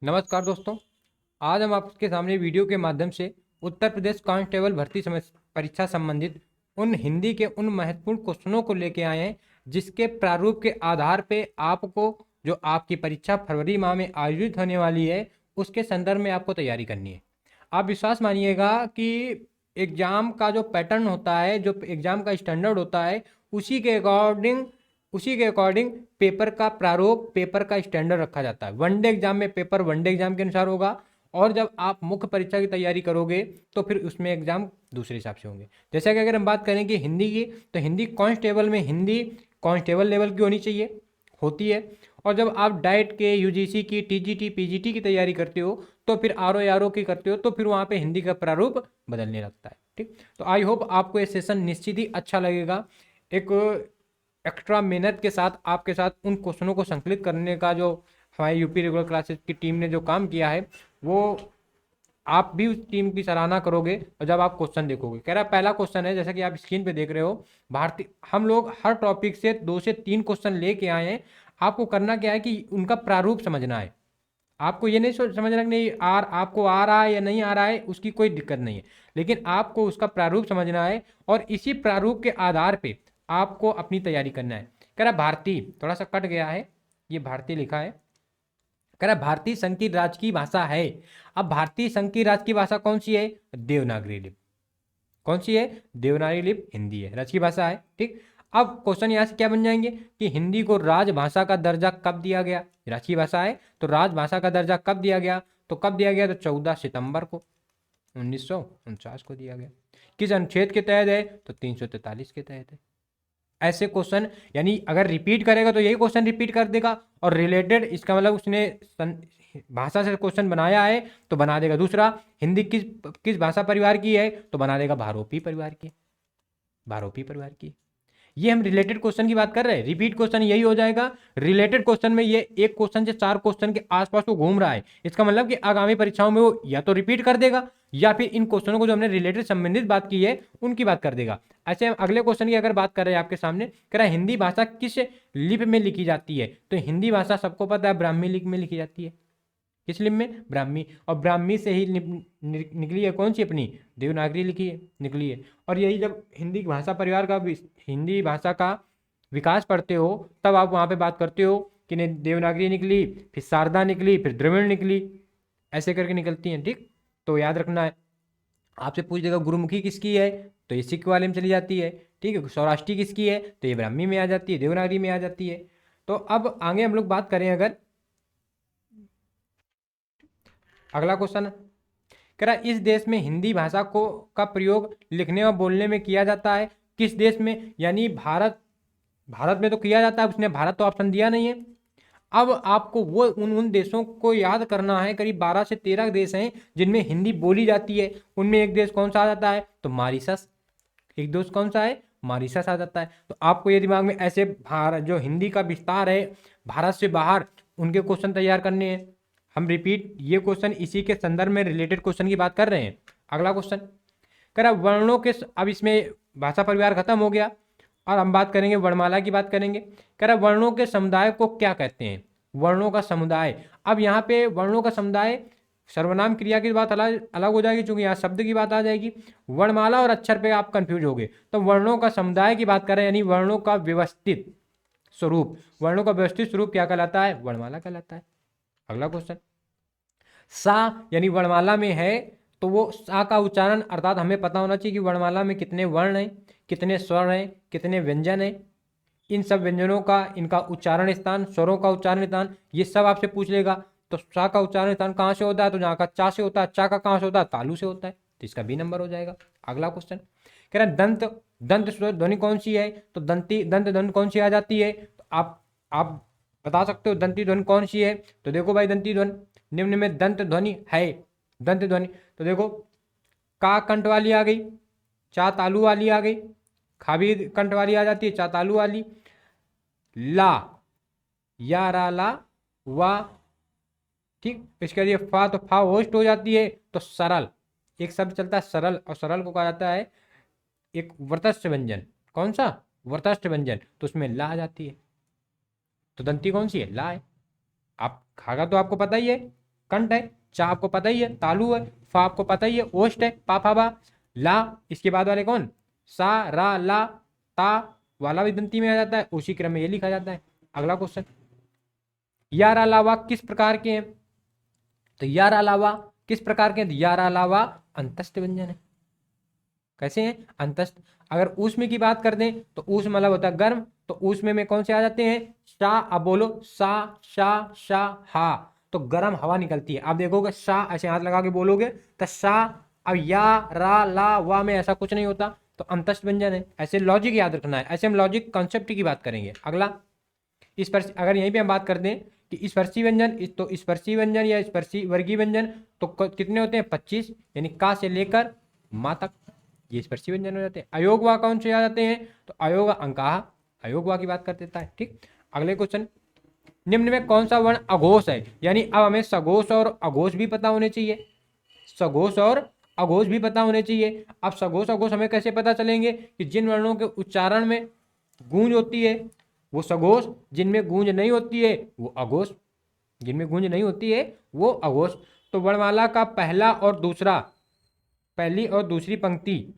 नमस्कार दोस्तों। आज हम आपके सामने वीडियो के माध्यम से उत्तर प्रदेश कांस्टेबल भर्ती परीक्षा संबंधित उन हिंदी के उन महत्वपूर्ण क्वेश्चनों को लेके आए हैं जिसके प्रारूप के आधार पे आपको जो आपकी परीक्षा फरवरी माह में आयोजित होने वाली है उसके संदर्भ में आपको तैयारी करनी है। आप विश्वास मानिएगा कि एग्ज़ाम का जो पैटर्न होता है, जो एग्ज़ाम का स्टैंडर्ड होता है, उसी के अकॉर्डिंग पेपर का प्रारूप, पेपर का स्टैंडर्ड रखा जाता है। वनडे एग्जाम में पेपर वनडे एग्जाम के अनुसार होगा और जब आप मुख्य परीक्षा की तैयारी करोगे तो फिर उसमें एग्जाम दूसरे हिसाब से होंगे। जैसा कि अगर हम बात करें कि हिंदी की, तो हिंदी कांस्टेबल में हिंदी कांस्टेबल लेवल की होनी चाहिए, होती है। और जब आप डाइट के, यूजीसी की, टीजीटी, पीजीटी की तैयारी करते हो तो फिर आरओ आरओ की करते हो तो फिर वहाँ पे हिंदी का प्रारूप बदलने लगता है। ठीक, तो आई होप आपको ये सेशन निश्चित ही अच्छा लगेगा। एक एक्स्ट्रा मेहनत के साथ आपके साथ उन क्वेश्चनों को संकलित करने का जो हमारी यूपी रेगुलर क्लासेस की टीम ने जो काम किया है, वो आप भी उस टीम की सराहना करोगे। और जब आप क्वेश्चन देखोगे, कह रहा पहला क्वेश्चन है, जैसा कि आप स्क्रीन पे देख रहे हो, भारतीय, हम लोग हर टॉपिक से 2 से 3 क्वेश्चन लेके आए हैं। आपको करना क्या है कि उनका प्रारूप समझना है। आपको ये नहीं समझना कि नहीं आपको आ रहा है या नहीं आ रहा है, उसकी कोई दिक्कत नहीं है, लेकिन आपको उसका प्रारूप समझना है और इसी प्रारूप के आधार पे आपको अपनी तैयारी करना है। कह रहा भारतीय, थोड़ा सा कट गया है, ये भारतीय लिखा है। कह रहा भारतीय संघ की राजकीय भाषा है। अब भारतीय संघ की राजकीय भाषा कौन सी है? देवनागरी लिपि। कौन सी है? देवनागरी लिपि हिंदी है, राजकीय भाषा है। ठीक, अब क्वेश्चन यहाँ से क्या बन जाएंगे कि हिंदी को राजभाषा का दर्जा कब दिया गया? राजकीय भाषा है तो राजभाषा का दर्जा कब दिया गया? तो कब दिया गया? तो 14 सितंबर को 1949 को दिया गया। किस अनुच्छेद के तहत है? तो 343 के तहत है। ऐसे क्वेश्चन, यानी अगर रिपीट करेगा तो यही क्वेश्चन रिपीट कर देगा, और रिलेटेड, इसका मतलब उसने भाषा से क्वेश्चन बनाया है तो बना देगा। दूसरा, हिंदी किस किस भाषा परिवार की है? तो बना देगा भारोपी परिवार की, भारोपी परिवार की। ये हम रिलेटेड क्वेश्चन की बात कर रहे हैं, रिपीट क्वेश्चन यही हो जाएगा। रिलेटेड क्वेश्चन में ये एक क्वेश्चन से 4 क्वेश्चन के आसपास वो घूम रहा है, इसका मतलब कि आगामी परीक्षाओं में वो या तो रिपीट कर देगा या फिर इन क्वेश्चनों को जो हमने रिलेटेड संबंधित बात की है उनकी बात कर देगा। ऐसे हम अगले क्वेश्चन की अगर बात कर रहे हैं आपके सामने, कह रहा है हिंदी भाषा किस लिपि में लिखी जाती है? तो हिंदी भाषा सबको पता है ब्राह्मी लिपि में लिखी जाती है। किस लिपि में? ब्राह्मी। और ब्राह्मी से ही निकली है कौन सी? अपनी देवनागरी लिखी है, निकली है। और यही जब हिंदी भाषा परिवार का, हिंदी भाषा का विकास पढ़ते हो तब आप वहाँ पे बात करते हो कि नहीं देवनागरी निकली, फिर शारदा निकली, फिर द्रविड़ निकली, ऐसे करके निकलती हैं। ठीक, तो याद रखना है। आपसे पूछ देगा गुरुमुखी किसकी है? तो ये सिख वाले में चली जाती है। ठीक है, सौराष्ट्री किसकी है? तो ये ब्राह्मी में आ जाती है, देवनागरी में आ जाती है। तो अब आगे हम लोग बात करें, अगर अगला क्वेश्चन कह रहा है इस देश में हिंदी भाषा को का प्रयोग लिखने और बोलने में किया जाता है। किस देश में? यानी भारत, भारत में तो किया जाता है, उसने भारत तो ऑप्शन दिया नहीं है। अब आपको वो उन देशों को याद करना है, करीब 12 से 13 देश हैं जिनमें हिंदी बोली जाती है। उनमें एक देश कौन सा आ जाता है? तो मॉरिशस। एक देश कौन सा है? मॉरिशस आ जाता है। तो आपको ये दिमाग में ऐसे भारत जो हिंदी का विस्तार है भारत से बाहर, उनके क्वेश्चन तैयार करने हैं। हम रिपीट ये क्वेश्चन इसी के संदर्भ में रिलेटेड क्वेश्चन की बात कर रहे हैं। अगला क्वेश्चन कह रहा वर्णों के, अब इसमें भाषा परिवार खत्म हो गया और हम बात करेंगे वर्णमाला की बात करेंगे। कह रहा वर्णों के समुदाय को क्या कहते हैं? वर्णों का समुदाय। अब यहाँ पे वर्णों का समुदाय, सर्वनाम क्रिया की बात अलग अलग हो जाएगी, चूंकि यहाँ शब्द की बात आ जाएगी। वर्णमाला और अक्षर पे आप कंफ्यूज हो गए। तो वर्णों का समुदाय की बात करें, यानी वर्णों का व्यवस्थित स्वरूप, वर्णों का व्यवस्थित स्वरूप क्या कहलाता है? वर्णमाला कहलाता है। अगला क्वेश्चन, सा यानी वर्णमाला में है तो वो सा का उच्चारण, अर्थात हमें पता होना चाहिए कि वर्णमाला में कितने वर्ण हैं, कितने स्वर हैं, कितने व्यंजन हैं। इन सब व्यंजनों का, इनका उच्चारण स्थान, स्वरों का उच्चारण स्थान, ये सब आपसे पूछ लेगा। तो सा का उच्चारण स्थान कहाँ से होता है? तो जहाँ का चा से होता है। चा का कहाँ से होता है? तालु से होता है। तो इसका बी नंबर हो जाएगा। अगला क्वेश्चन कह रहा है दंत, दंत ध्वनि कौन सी है? तो दंत ध्वनि कौन सी आ जाती है? तो आप बता सकते हो दंती ध्वनि कौन सी है? तो देखो भाई, दंती ध्वनि निम्न में दंत ध्वनि है। दंत ध्वनि तो देखो, का कंठ वाली आ गई, चा तालु वाली आ गई, खा भी कंठ वाली आ जाती है, चा तालु वाली, ला, या रा ला वा। ठीक, इसके लिए फा, तो फा होस्ट हो जाती है। तो सरल, एक शब्द चलता है सरल, और सरल को कहा जाता है एक वर्तस्थ व्यंजन। कौन सा? वर्तस्थ व्यंजन। तो उसमें ला आ जाती है। तो दंती कौन सी है? ला है। आप खागा तो आपको पता ही है। कंठ है, चा आपको पता ही है तालु है, फा आपको पता ही है ओष्ठ है, पा फा बा, ला इसके बाद वाले कौन, सा रा ला ता वाला भी दंती में आ जाता है, उसी क्रम में ये लिखा जाता है। अगला क्वेश्चन, यार अलावा किस प्रकार के हैं, तो यार अलावा किस प्रकार के हैं, यार अलावा अंतस्थ व्यंजन है। कैसे हैं, अंतस्थ। अगर ऊष्म की बात कर दें तो ऊष्म मतलब होता है गर्म, तो ऊष्म में कौन से आ जाते हैं, शा, अब बोलो सा शा शा हा, तो गर्म हवा निकलती है। आप देखोगे शा ऐसे हाथ लगा के बोलोगे तो शा, अब या रा ला वा में ऐसा कुछ नहीं होता, तो अंतस्थ व्यंजन है। ऐसे लॉजिक याद रखना है, ऐसे हम लॉजिक कॉन्सेप्ट की बात करेंगे। अगला स्पर्श, अगर यहीं पे हम बात करते हैं कि स्पर्शी व्यंजन, तो स्पर्शी व्यंजन या स्पर्शी वर्गीय व्यंजन तो कितने होते हैं, 25, यानी का से लेकर मा तक ये स्पर्शी व्यंजन हो जाते हैं। अयोगवा कौन से आ जाते हैं, तो अयोग अंकाह, अयोगवा की बात कर देता है। ठीक, अगले क्वेश्चन, निम्न में कौन सा वर्ण अघोष है, यानी अब हमें सघोष और अघोष भी पता होने चाहिए, सघोष और अघोष भी पता होने चाहिए। अब सघोष अघोष हमें कैसे पता चलेंगे, कि जिन वर्णों के उच्चारण में गूंज होती है वो सघोष, जिनमें गूंज नहीं होती है वो अघोष, जिनमें गूंज नहीं होती है वो अघोष। तो वर्णमाला का पहला और दूसरा, पहली और दूसरी पंक्ति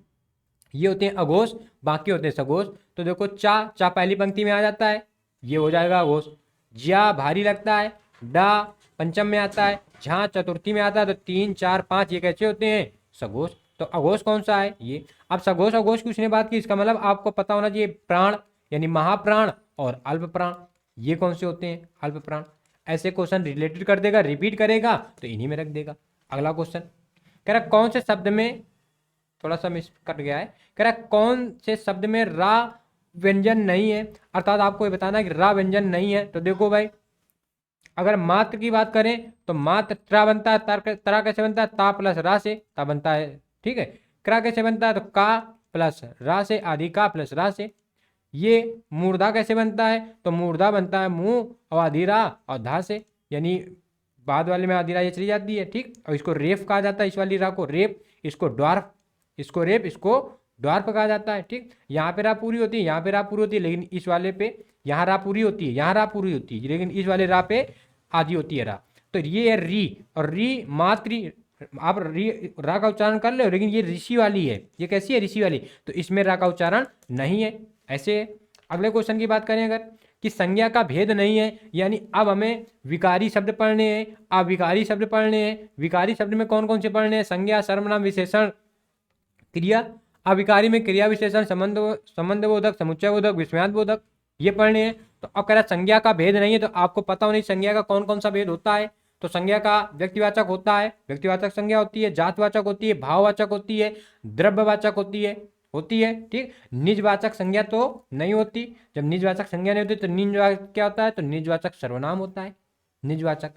ये होते हैं अघोष, बाकी होते हैं सघोष। तो देखो चा, चा पहली पंक्ति में आ जाता है, ये हो जाएगा अघोष। ज्या भारी लगता है, डा पंचम में आता है, झा चतुर्थी में आता है, तो 3 4 5 ये कैसे होते हैं, सघोष। तो अघोष कौन सा है, ये। अब सघोष अघोष की उसने बात की, इसका मतलब आपको पता होना चाहिए प्राण, यानी महाप्राण और अल्प प्राण, ये कौन से होते हैं, अल्प प्राण। ऐसे क्वेश्चन रिलेटेड कर देगा, रिपीट करेगा तो इन्हीं में रख देगा। अगला क्वेश्चन कह रहा कौन से शब्द में, थोड़ा सा मिस कट गया है, कह रहा कौन से शब्द में रा व्यंजन नहीं है, अर्थात आपको ये बताना है कि रा व्यंजन नहीं है। तो देखो भाई, अगर मात्र की बात करें तो मात्र त्रा बनता है, तरा कैसे बनता है, ता प्लस रा से ता बनता है। ठीक है, क्रा कैसे बनता है, तो का प्लस रा से, आदि का प्लस रा से। ये मूर्धा कैसे बनता है, तो मूर्धा बनता है मुंह और आधिरा और धा से, यानी बाद वाले में आधिरा ये चली जाती है। ठीक, और इसको रेफ कहा जाता है, इस वाली रा को रेप, इसको ड्वार्फ, इसको रेप, इसको ड्वार्फ कहा जाता है। ठीक, यहाँ पे रा पूरी होती है, यहाँ पे रा पूरी होती है, लेकिन इस वाले पे यहाँ रा पूरी होती है, यहाँ रा पूरी होती है, लेकिन इस वाले रा पे आधी होती है रा। तो ये है री, और री मात्र, आप री रा का उच्चारण कर लो, लेकिन ये ऋषि वाली है, ये कैसी है, ऋषि वाली, तो इसमें रा का उच्चारण नहीं है। ऐसे अगले क्वेश्चन की बात करें अगर, कि संज्ञा का भेद नहीं है, यानी अब हमें विकारी शब्द पढ़ने हैं, अविकारी शब्द पढ़ने हैं। विकारी शब्द में कौन कौन से पढ़ने हैं, संज्ञा सर्वनाम विशेषण क्रिया। अविकारी में क्रिया विशेषण संबंध बोधक समुच्चय बोधक विस्मयार्थ बोधक ये पढ़ने हैं। तो अब कह रहा संज्ञा का भेद नहीं है, तो आपको पता होनी संज्ञा का कौन कौन सा भेद होता है। तो संज्ञा का व्यक्तिवाचक होता है, व्यक्तिवाचक संज्ञा होती है, जातवाचक होती है, भाववाचक होती है, द्रव्यवाचक होती है। ठीक, निजवाचक संज्ञा तो नहीं होती। जब निजवाचक संज्ञा नहीं होती तो निजवाचक क्या होता है, तो निजवाचक सर्वनाम होता है, निजवाचक।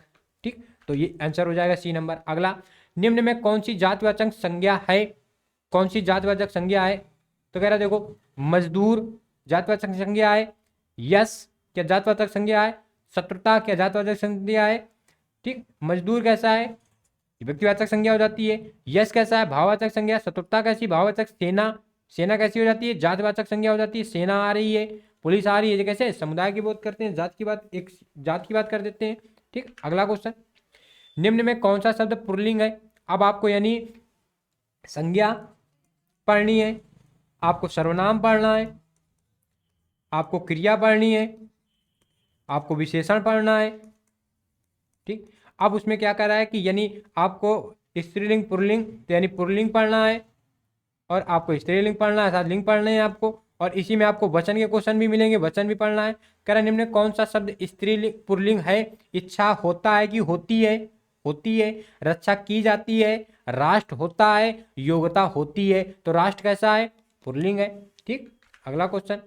ठीक, तो ये आंसर हो जाएगा सी नंबर। अगला, निम्न में कौन सी जातवाचक संज्ञा है, कौन सी जातवाचक संज्ञा है, तो कह रहा देखो मजदूर जातवाचक संज्ञा है, यश क्या जातवाचक संज्ञा है, शत्रुता क्या जातवाचक संज्ञा है। ठीक, मजदूर कैसा है, व्यक्तिवाचक संज्ञा हो जाती है। यश कैसा है, भाववाचक संज्ञा। शत्रुता कैसी, भाववाचक। सेना, सेना कैसी हो जाती है, जातवाचक संज्ञा हो जाती है। सेना आ रही है, पुलिस आ रही है, कैसे समुदाय की बात करते हैं, जात की बात, एक जात की बात कर देते हैं। ठीक, अगला क्वेश्चन, निम्न में कौन सा शब्द पुल्लिंग है। अब आपको यानी संज्ञा पढ़नी है, आपको सर्वनाम पढ़ना है, आपको क्रिया पढ़नी है, आपको विशेषण पढ़ना है। ठीक, अब उसमें क्या कर रहा है कि यानी आपको स्त्रीलिंग पुल्लिंग, तो यानी पुल्लिंग पढ़ना है और आपको स्त्रीलिंग पढ़ना है, साथ लिंग पढ़ने हैं आपको, और इसी में आपको वचन के क्वेश्चन भी मिलेंगे, वचन भी पढ़ना है। कह रहा निम्न कौन सा शब्द स्त्रीलिंग पुल्लिंग है। इच्छा होता है कि होती है, होती है। रक्षा की जाती है, राष्ट्र होता है। योग्यता होती है, तो राष्ट्र कैसा है, पुल्लिंग है। ठीक, अगला क्वेश्चन,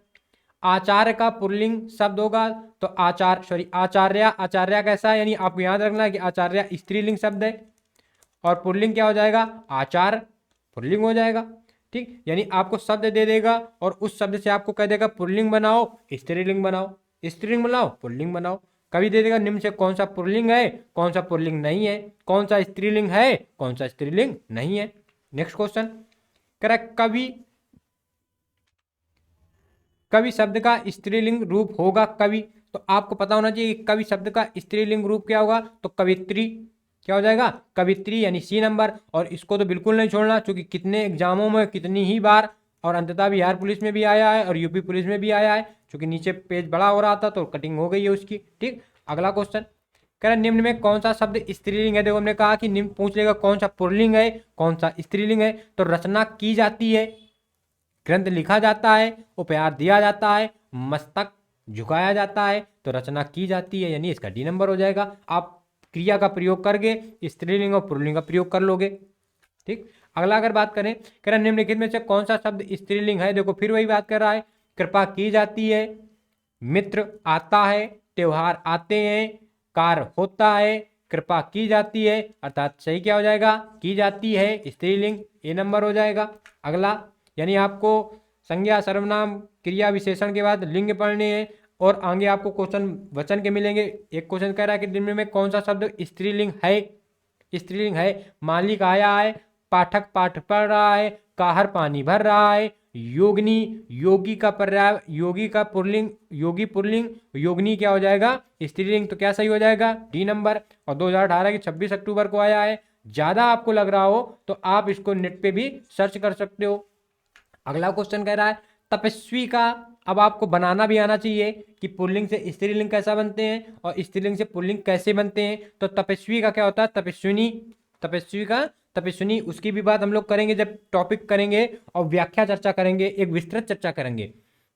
आचार्य का पुल्लिंग शब्द होगा तो आचार्य, आचार्य कैसा है, यानी आपको याद रखना है कि आचार्य स्त्रीलिंग शब्द है और पुल्लिंग क्या हो जाएगा, आचार, पुल्लिंग हो जाएगा। ठीक, यानी आपको शब्द दे देगा और उस शब्द से आपको कह देगा पुल्लिंग बनाओ, स्त्रीलिंग बनाओ, स्त्रीलिंग बनाओ, पुल्लिंग बनाओ। कभी दे देगा निम्न से कौन सा पुल्लिंग है, कौन सा पुल्लिंग नहीं है, कौन सा स्त्रीलिंग है, कौन सा स्त्रीलिंग नहीं है। नेक्स्ट क्वेश्चन, करेक्ट, कवि शब्द का स्त्रीलिंग रूप होगा कवि, तो आपको पता होना चाहिए कि कवि शब्द का स्त्रीलिंग रूप क्या होगा, तो कवित्री, क्या हो जाएगा, कवित्री यानी सी नंबर। और इसको तो बिल्कुल नहीं छोड़ना, क्योंकि कितने एग्जामों में कितनी ही बार, और अंततः बिहार पुलिस में भी आया है और यूपी पुलिस में भी आया है, क्योंकि नीचे पेज बड़ा हो रहा था तो कटिंग हो गई है उसकी। ठीक, अगला क्वेश्चन कह रहा है निम्न में कौन सा शब्द स्त्रीलिंग है। देखो हमने कहा कि निम्न पूछ लेगा कौन सा पुल्लिंग है कौन सा स्त्रीलिंग है। तो रचना की जाती है, ग्रंथ लिखा जाता है, उपहार दिया जाता है, मस्तक झुकाया जाता है। तो रचना की जाती है यानी इसका डी नंबर हो जाएगा। आप क्रिया का प्रयोग करके स्त्रीलिंग और पुल्लिंग का प्रयोग कर लोगे। ठीक, अगला अगर बात करें, कह रहा निम्नलिखित में से कौन सा शब्द स्त्रीलिंग है। देखो फिर वही बात कर रहा है, कृपा की जाती है, मित्र आता है, त्योहार आते हैं, कार्य होता है, कृपा की जाती है, अर्थात सही क्या हो जाएगा, की जाती है, स्त्रीलिंग, ए नंबर हो जाएगा। अगला यानी आपको संज्ञा सर्वनाम क्रिया विशेषण के बाद लिंग पढ़ने हैं, और आगे आपको क्वेश्चन वचन के मिलेंगे। एक क्वेश्चन कह रहा है कि निम्न में कौन सा शब्द स्त्रीलिंग है। स्त्रीलिंग है, मालिक आया है, पाठक पाठ पढ़ रहा है, काहर पानी भर रहा है, योगिनी योगी का पर्याय, योगी का पुल्लिंग, योगी पुल्लिंग, योगिनी क्या हो जाएगा, स्त्रीलिंग। तो क्या सही हो जाएगा, डी नंबर। और 2018 की 26 अक्टूबर को आया है। ज्यादा आपको लग रहा हो तो आप इसको नेट पे भी सर्च कर सकते हो। अगला क्वेश्चन कह रहा है तपस्वी का, अब आपको बनाना भी आना चाहिए कि पुल्लिंग से स्त्रीलिंग कैसा बनते हैं और स्त्रीलिंग से पुल्लिंग कैसे बनते हैं। तो तपस्वी का क्या होता है, तपस्विनी, तपस्वी का तपस्विनी, उसकी भी बात हम लोग करेंगे जब टॉपिक करेंगे और व्याख्या चर्चा करेंगे, एक विस्तृत चर्चा करेंगे।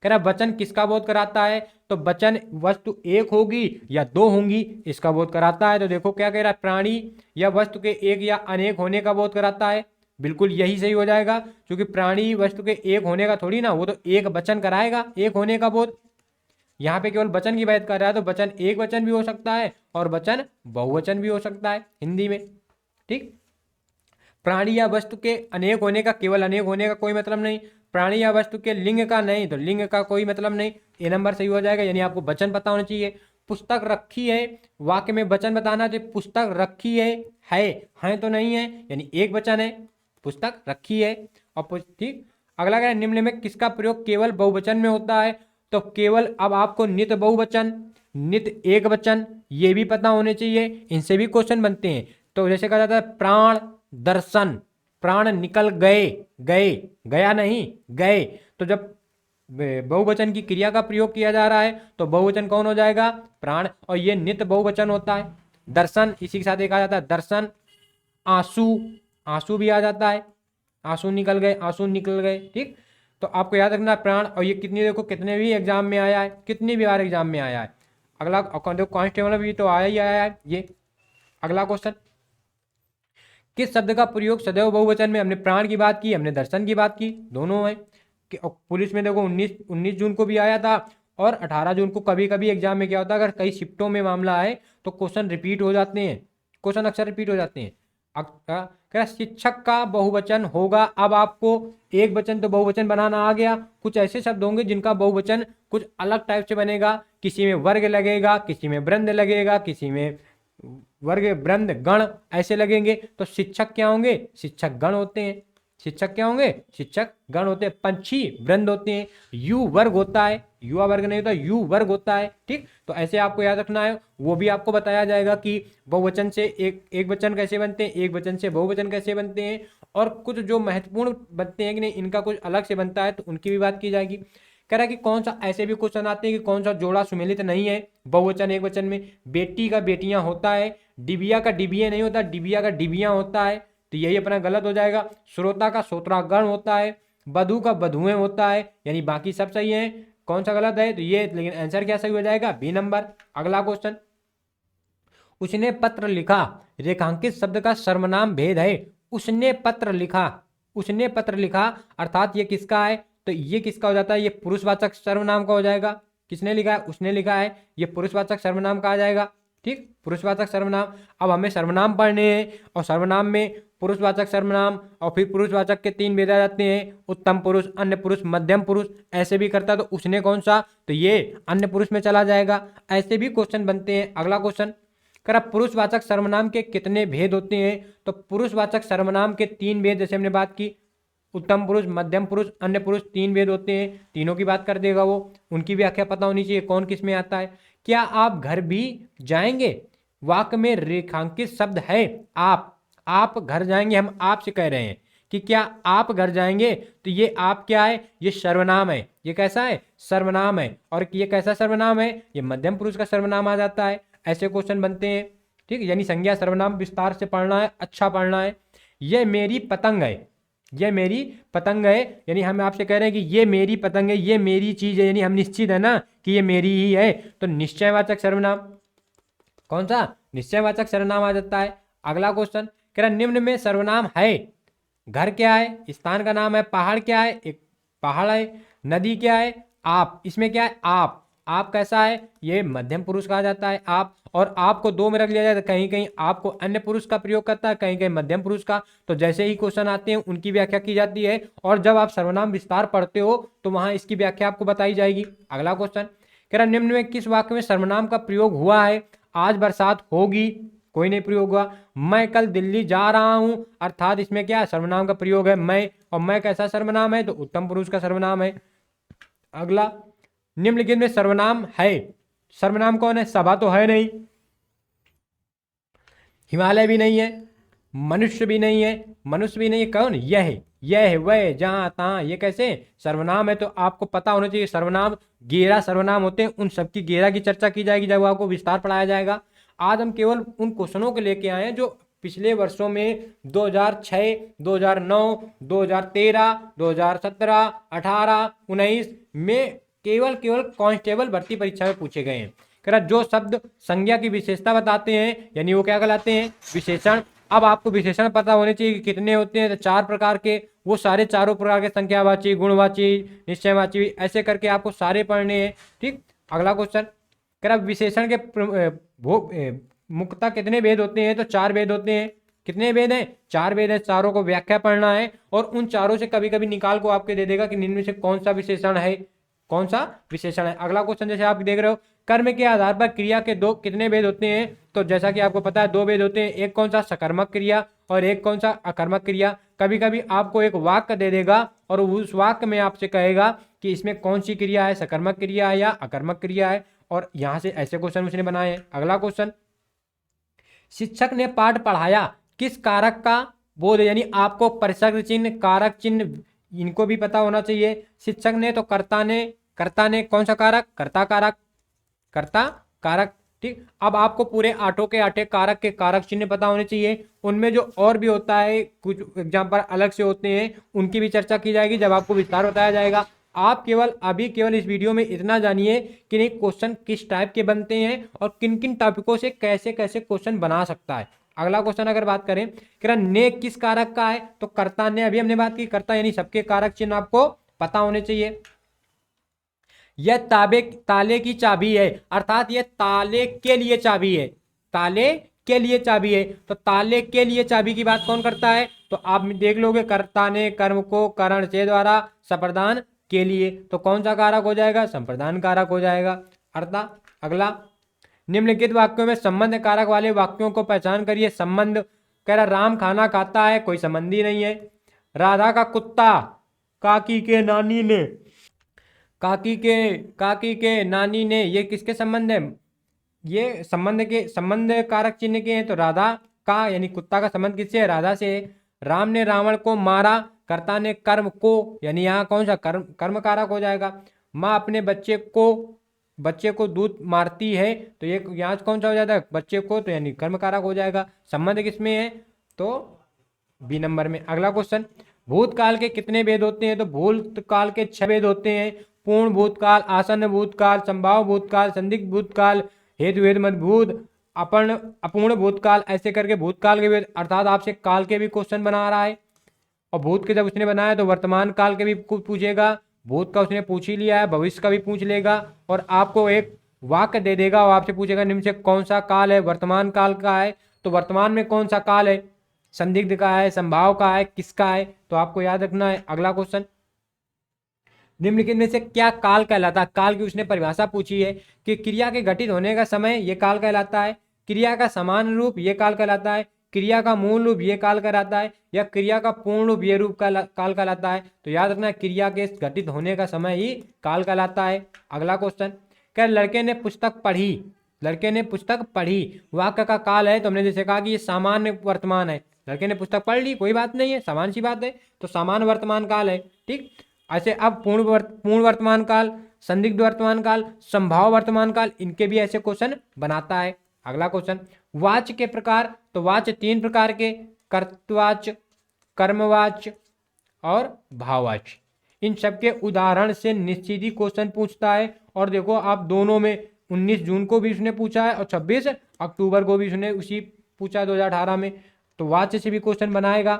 कह रहा वचन किसका बोध कराता है। तो वचन वस्तु एक होगी या दो होंगी इसका बोध कराता है। तो देखो क्या कह रहा है, प्राणी या वस्तु के एक या अनेक होने का बोध कराता है। बिल्कुल यही सही हो जाएगा, क्योंकि प्राणी वस्तु के एक होने का थोड़ी ना, वो तो एक वचन कराएगा, एक होने का बोध। यहाँ पे केवल वचन की बात कर रहा है, तो वचन एक वचन भी हो सकता है और वचन बहुवचन भी हो सकता है हिंदी में। ठीक, प्राणी या वस्तु के अनेक होने का, केवल अनेक होने का कोई मतलब नहीं, प्राणी या वस्तु के लिंग का नहीं, तो लिंग का कोई मतलब नहीं, ए नंबर सही हो जाएगा। यानी आपको वचन पता होना चाहिए। पुस्तक रखी है, वाक्य में वचन बताना चाहिए, पुस्तक रखी है तो नहीं है, यानी एक वचन है, पुस्तक रखी है। और ठीक, अगला क्या है, निम्न में किसका प्रयोग केवल बहुवचन में होता है। तो केवल, अब आपको नित बहुवचन, नित एक वचन, ये भी पता होने चाहिए, इनसे भी क्वेश्चन बनते हैं। तो जैसे कहा जाता है प्राण दर्शन, प्राण निकल गए, गए, गया नहीं, गए। तो जब बहुवचन की क्रिया का प्रयोग किया जा रहा है तो बहुवचन कौन हो जाएगा, प्राण, और ये नित बहुवचन होता है। दर्शन इसी के साथ एक आ जाता है दर्शन। आंसू, आंसू भी आ जाता है, आंसू निकल गए, आंसू निकल गए। ठीक, तो आपको याद रखना प्राण, और ये कितनी, देखो कितने भी एग्जाम में आया है, कितनी भी बार एग्जाम में आया है। अगला देखो कांस्टेबल भी तो आया ही आया है ये। अगला क्वेश्चन, किस शब्द का प्रयोग सदैव बहुवचन में, हमने प्राण की बात की, हमने दर्शन की बात की, दोनों है। पुलिस में देखो 19 जून को भी आया था और 18 जून को। कभी कभी एग्जाम में क्या होता है, अगर कई शिफ्टों में मामला है तो क्वेश्चन रिपीट हो जाते हैं, क्वेश्चन अक्सर रिपीट हो जाते हैं। क्या शिक्षक का बहुवचन होगा। अब आपको एक वचन तो बहुवचन बनाना आ गया, कुछ ऐसे शब्द होंगे जिनका बहुवचन कुछ अलग टाइप से बनेगा, किसी में वर्ग लगेगा, किसी में वृंद लगेगा, किसी में वर्ग वृंद गण ऐसे लगेंगे। तो शिक्षक क्या होंगे, शिक्षक गण होते हैं, शिक्षक क्या होंगे, शिक्षक गण होते हैं। पंछी वृंद होते हैं, यू वर्ग होता है, युवा वर्ग नहीं होता, यू वर्ग होता है। ठीक, तो ऐसे आपको याद रखना है, वो भी आपको बताया जाएगा कि बहुवचन से एक वचन कैसे बनते हैं, एक वचन से बहुवचन कैसे बनते हैं, और कुछ जो महत्वपूर्ण बनते हैं कि नहीं, इनका कुछ अलग से बनता है तो उनकी भी बात की जाएगी। कह रहा है कि कौन सा, ऐसे भी क्वेश्चन आते हैं कि कौन सा जोड़ा सुमेलित नहीं है बहुवचन एक वचन में। बेटी का बेटियां होता है, डिबिया का डिबिया नहीं होता, डिबिया का डिबियां होता है, तो यही अपना गलत हो जाएगा। श्रोता का श्रोत्रागण होता है, बधू का बधुएं होता है, यानी बाकी सब सही है, कौन सा गलत है, तो ये, लेकिन आंसर क्या सही हो जाएगा, बी नंबर। अगला क्वेश्चन, उसने पत्र लिखा, रेखांकित शब्द का सर्वनाम भेद है। उसने पत्र लिखा, उसने पत्र लिखा, अर्थात ये किसका है, तो ये किसका हो जाता है, ये पुरुषवाचक सर्वनाम का हो जाएगा। किसने लिखा है, उसने लिखा है, ये पुरुषवाचक सर्वनाम का आ जाएगा। ठीक, पुरुषवाचक सर्वनाम। अब हमें सर्वनाम पढ़ने हैं, और सर्वनाम में पुरुषवाचक सर्वनाम और फिर पुरुषवाचक के 3 भेद आ जाते हैं, उत्तम पुरुष, अन्य पुरुष, मध्यम पुरुष। ऐसे भी करता तो उसने कौन सा, तो ये अन्य पुरुष में चला जाएगा। ऐसे भी क्वेश्चन बनते हैं। अगला क्वेश्चन, कर पुरुषवाचक सर्वनाम के कितने भेद होते हैं, तो पुरुषवाचक सर्वनाम के 3 भेद, जैसे हमने बात की, उत्तम पुरुष, मध्यम पुरुष, अन्य पुरुष, 3 भेद होते हैं, तीनों की बात कर देगा वो, उनकी व्याख्या पता होनी चाहिए कौन किस में आता है। क्या आप घर भी जाएंगे, वाक्य में रेखांकित शब्द है आप घर जाएंगे, हम आपसे कह रहे हैं कि क्या आप घर जाएंगे, तो ये आप क्या है, ये सर्वनाम है। ये कैसा है, सर्वनाम है। और ये कैसा सर्वनाम है, ये मध्यम पुरुष का सर्वनाम आ जाता है। ऐसे क्वेश्चन बनते हैं, ठीक है। यानी संज्ञा सर्वनाम विस्तार से पढ़ना है, अच्छा पढ़ना है। ये मेरी पतंग है, ये मेरी पतंग है, यानी हम आपसे कह रहे हैं कि ये मेरी पतंग है, ये मेरी चीज है, यानी हम निश्चित है ना कि ये मेरी ही है, तो निश्चयवाचक सर्वनाम। कौन सा, निश्चयवाचक सर्वनाम आ जाता है। अगला क्वेश्चन कह रहा निम्न में सर्वनाम है, घर क्या है, स्थान का नाम है, पहाड़ क्या है, एक पहाड़ है, नदी क्या है, आप, इसमें क्या है, आप कैसा है, ये मध्यम पुरुष कहा जाता है आप। और आपको दो में रख लिया जाता है, कहीं कहीं आपको अन्य पुरुष का प्रयोग करता है, कहीं कहीं मध्यम पुरुष का। तो जैसे ही क्वेश्चन आते हैं उनकी व्याख्या की जाती है, और जब आप सर्वनाम विस्तार पढ़ते हो तो वहां इसकी व्याख्या आपको बताई जाएगी। अगला क्वेश्चन कह रहा निम्न में किस वाक्य में सर्वनाम का प्रयोग हुआ है, आज बरसात होगी, कोई नहीं प्रयोग हुआ। मैं कल दिल्ली जा रहा हूं, अर्थात इसमें क्या सर्वनाम का प्रयोग है, मैं। और मैं कैसा सर्वनाम है, तो उत्तम पुरुष का सर्वनाम है। अगला निम्नलिखित में सर्वनाम है, सर्वनाम कौन है, सभा तो है नहीं, हिमालय भी नहीं है, मनुष्य भी नहीं है, मनुष्य भी नहीं है, कौन, यह है वह जहां तहां, ये कैसे सर्वनाम है। तो आपको पता होना चाहिए सर्वनाम गेरा सर्वनाम होते हैं, उन सबकी गेरा की चर्चा की जाएगी जब आपको विस्तार पढ़ाया जाएगा। आज हम केवल उन क्वेश्चनों को लेके आए हैं जो पिछले वर्षों में 2006, 2009, 2013, 2017, 18, 19 में केवल कांस्टेबल भर्ती परीक्षा में पूछे गए हैं। कह रहा जो शब्द संज्ञा की विशेषता बताते हैं, यानी वो क्या कहलाते हैं, विशेषण। अब आपको विशेषण पता होने चाहिए कि कितने होते हैं, तो 4 प्रकार के, वो सारे चारों प्रकार के, संख्यावाची, गुणवाची, निश्चयवाची, ऐसे करके आपको सारे पढ़ने हैं, ठीक। अगला क्वेश्चन कह रहा विशेषण के मुख्यतः कितने भेद होते हैं, तो 4 भेद होते हैं। कितने भेद हैं, 4 भेद है, चारों को व्याख्या पढ़ना है, और उन चारों से कभी कभी निकाल को आपके दे देगा कि निम्न में से कौन सा विशेषण है, कौन सा विशेषण है। अगला क्वेश्चन जैसे आप देख रहे हो, कर्म के आधार पर क्रिया के दो कितने भेद होते हैं, तो जैसा कि आपको पता है 2 भेद होते हैं, एक कौन सा सकर्मक क्रिया और एक कौन सा अकर्मक क्रिया। कभी कभी आपको एक वाक्य दे देगा और उस वाक्य में आपसे कहेगा कि इसमें कौन सी क्रिया है, सकर्मक क्रिया है या अकर्मक क्रिया है, और यहां से ऐसे क्वेश्चन उसने बनाए हैं। अगला क्वेश्चन, शिक्षक ने पाठ पढ़ाया, किस कारक का बोध, यानी आपको परिसर्ग चिन्ह, कारक चिन्ह, इनको भी पता होना चाहिए। शिक्षक ने तो कर्ता ने कौन सा कारक, कर्ता कारक, कर्ता कारक, ठीक। अब आपको पूरे 8 के 8 कारक के कारक चिन्ह पता होने चाहिए। उनमें जो और भी होता है, कुछ एग्जाम्पल अलग से होते हैं, उनकी भी चर्चा की जाएगी जब आपको विस्तार बताया जाएगा। आप केवल इस वीडियो में इतना जानिए कि नहीं क्वेश्चन किस टाइप के बनते हैं और किन किन टॉपिकों से कैसे कैसे क्वेश्चन बना सकता है। अगला क्वेश्चन अगर बात करें कि ने किस कारक का है, तो कर्ता ने, अभी हमने बात की कर्ता, यानी सबके कारक चिन्ह आपको पता होने चाहिए। यह ताले की चाबी है, अर्थात यह ताले के लिए चाबी है, ताले के लिए चाबी है। तो ताले के लिए चाबी की बात कौन करता है, तो आप देख लोगे, कर्ता ने कर्म को करण से द्वारा संप्रदान के लिए, तो कौन सा कारक हो जाएगा, संप्रदान कारक हो जाएगा। अर्थात अगला, निम्नलिखित वाक्यों में संबंध कारक वाले वाक्यों को पहचान करिए। संबंध कह रहा राम खाना खाता है, कोई संबंधी नहीं है। राधा का कुत्ता काकी के नानी ने, काकी के नानी ने, ये किसके संबंध है, ये संबंध कारक चिन्ह के हैं। तो राधा का यानी कुत्ता का संबंध किससे है, राधा से। राम ने रावण को मारा, कर्ता ने कर्म को, यानी यहाँ कौन सा कर्म कारक हो जाएगा। माँ अपने बच्चे को दूध मारती है, तो ये यहाँ कौन सा हो जाता है, बच्चे को, तो यानी कर्म कारक हो जाएगा। संबंध किसमें है, तो बी नंबर में। अगला क्वेश्चन, भूतकाल के कितने भेद होते हैं, तो भूतकाल के 6 भेद होते हैं। पूर्ण भूतकाल, आसन्न भूतकाल, संभाव भूतकाल, संदिग्ध भूतकाल, हेतु हेतु मदभूत, अपूर्ण भूतकाल, ऐसे करके भूतकाल के भेद। अर्थात आपसे काल के भी क्वेश्चन बना रहा है, और भूत के जब उसने बनाया तो वर्तमान काल के भी पूछेगा, भूत का उसने पूछ ही लिया है, भविष्य का भी पूछ लेगा, और आपको एक वाक्य दे देगा और आपसे पूछेगा निम्न से कौन सा काल है, वर्तमान काल का है, तो वर्तमान में कौन सा काल है, संदिग्ध का है, संभाव का है, किसका है, तो आपको याद रखना है। अगला क्वेश्चन, निम्नलिखित में से क्या काल कहलाता है, काल की उसने परिभाषा पूछी है कि क्रिया के घटित होने का समय ये काल कहलाता है, क्रिया का समान रूप ये काल कहलाता है, क्रिया का मूल रूप ये काल कहलाता है, या क्रिया का पूर्ण रूप ये रूप काल कहलाता है। तो याद रखना क्रिया के घटित होने का समय ही काल कहलाता है। अगला क्वेश्चन, क्या लड़के ने पुस्तक पढ़ी, लड़के ने पुस्तक पढ़ी। वाक्य का काल है तो हमने जैसे कहा कि ये सामान्य वर्तमान है, लड़के ने पुस्तक पढ़ ली, कोई बात नहीं है, सामान्य सी बात है, तो सामान्य वर्तमान काल है। ठीक, ऐसे अब पूर्ण वर्तमान काल, संदिग्ध वर्तमान काल, संभाव वर्तमान काल, इनके भी ऐसे क्वेश्चन बनाता है। अगला क्वेश्चन, वाच्य के प्रकार, तो वाच्य 3 प्रकार के, कर्तवाच्य, कर्मवाच्य और भाववाच्य। इन सबके उदाहरण से निश्चित ही क्वेश्चन पूछता है। और देखो आप दोनों में 19 जून को भी उसने पूछा है और 26 अक्टूबर को भी उसने उसी पूछा 2018 में, तो वाच्य से भी क्वेश्चन बनाएगा।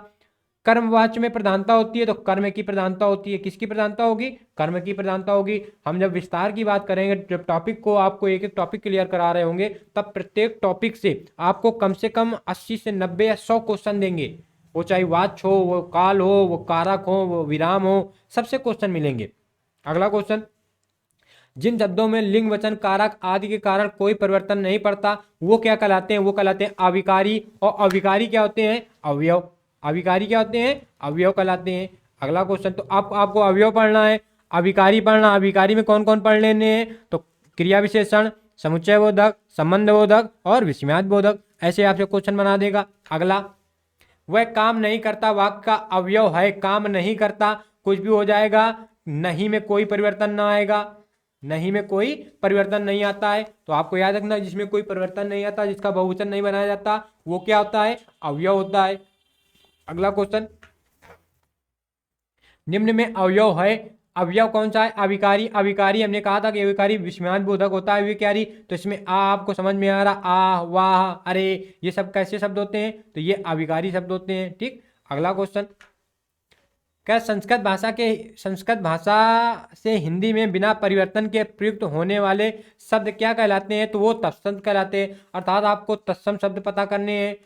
कर्म वाच्य में प्रधानता होती है तो कर्म की प्रधानता होती है, किसकी प्रधानता होगी? कर्म की प्रधानता होगी। हम जब विस्तार की बात करेंगे, जब टॉपिक को आपको एक एक टॉपिक क्लियर करा रहे होंगे, तब प्रत्येक टॉपिक से कम 80 से 90 या 100 क्वेश्चन देंगे। वो चाहे वाच्य हो, वो काल हो, वो कारक हो, वो विराम हो, सबसे क्वेश्चन मिलेंगे। अगला क्वेश्चन, जिन शब्दों में लिंग वचन कारक आदि के कारण कोई परिवर्तन नहीं पड़ता वो क्या कहलाते हैं? वो कहलाते हैं अविकारी। और अविकारी क्या होते हैं? अवयव। अविकारी क्या होते हैं? अवयव कहलाते हैं। अगला क्वेश्चन, तो आपको अवयव पढ़ना है, अविकारी पढ़ना। अविकारी में कौन कौन पढ़ लेने हैं? तो क्रिया विशेषण, समुच्चय बोधक, संबंध बोधक और विस्मयाद बोधक, ऐसे आपसे क्वेश्चन बना देगा। अगला, वह काम नहीं करता वाक्य का अवयव है, काम नहीं करता, कुछ भी हो जाएगा, नहीं में कोई परिवर्तन ना आएगा, नहीं में कोई परिवर्तन नहीं आता है, तो आपको याद रखना जिसमें कोई परिवर्तन नहीं आता, जिसका बहुवचन नहीं बनाया जाता, वो क्या होता है? अवयव होता है। अगला क्वेश्चन, निम्न में अवयव है, अवयव कौन सा है? अविकारी। अविकारी हमने कहा था कि अविकारी विस्मयाद बोधक होता है अविकारी, तो इसमें आ आपको समझ में आ रहा, आ, वाह, अरे, ये सब कैसे शब्द होते हैं? तो ये अविकारी शब्द होते हैं। ठीक, अगला क्वेश्चन, क्या संस्कृत भाषा से हिंदी में बिना परिवर्तन के प्रयुक्त होने वाले शब्द क्या कहलाते हैं? तो वो तत्सम कहलाते हैं। अर्थात आपको तत्सम शब्द पता करने हैं,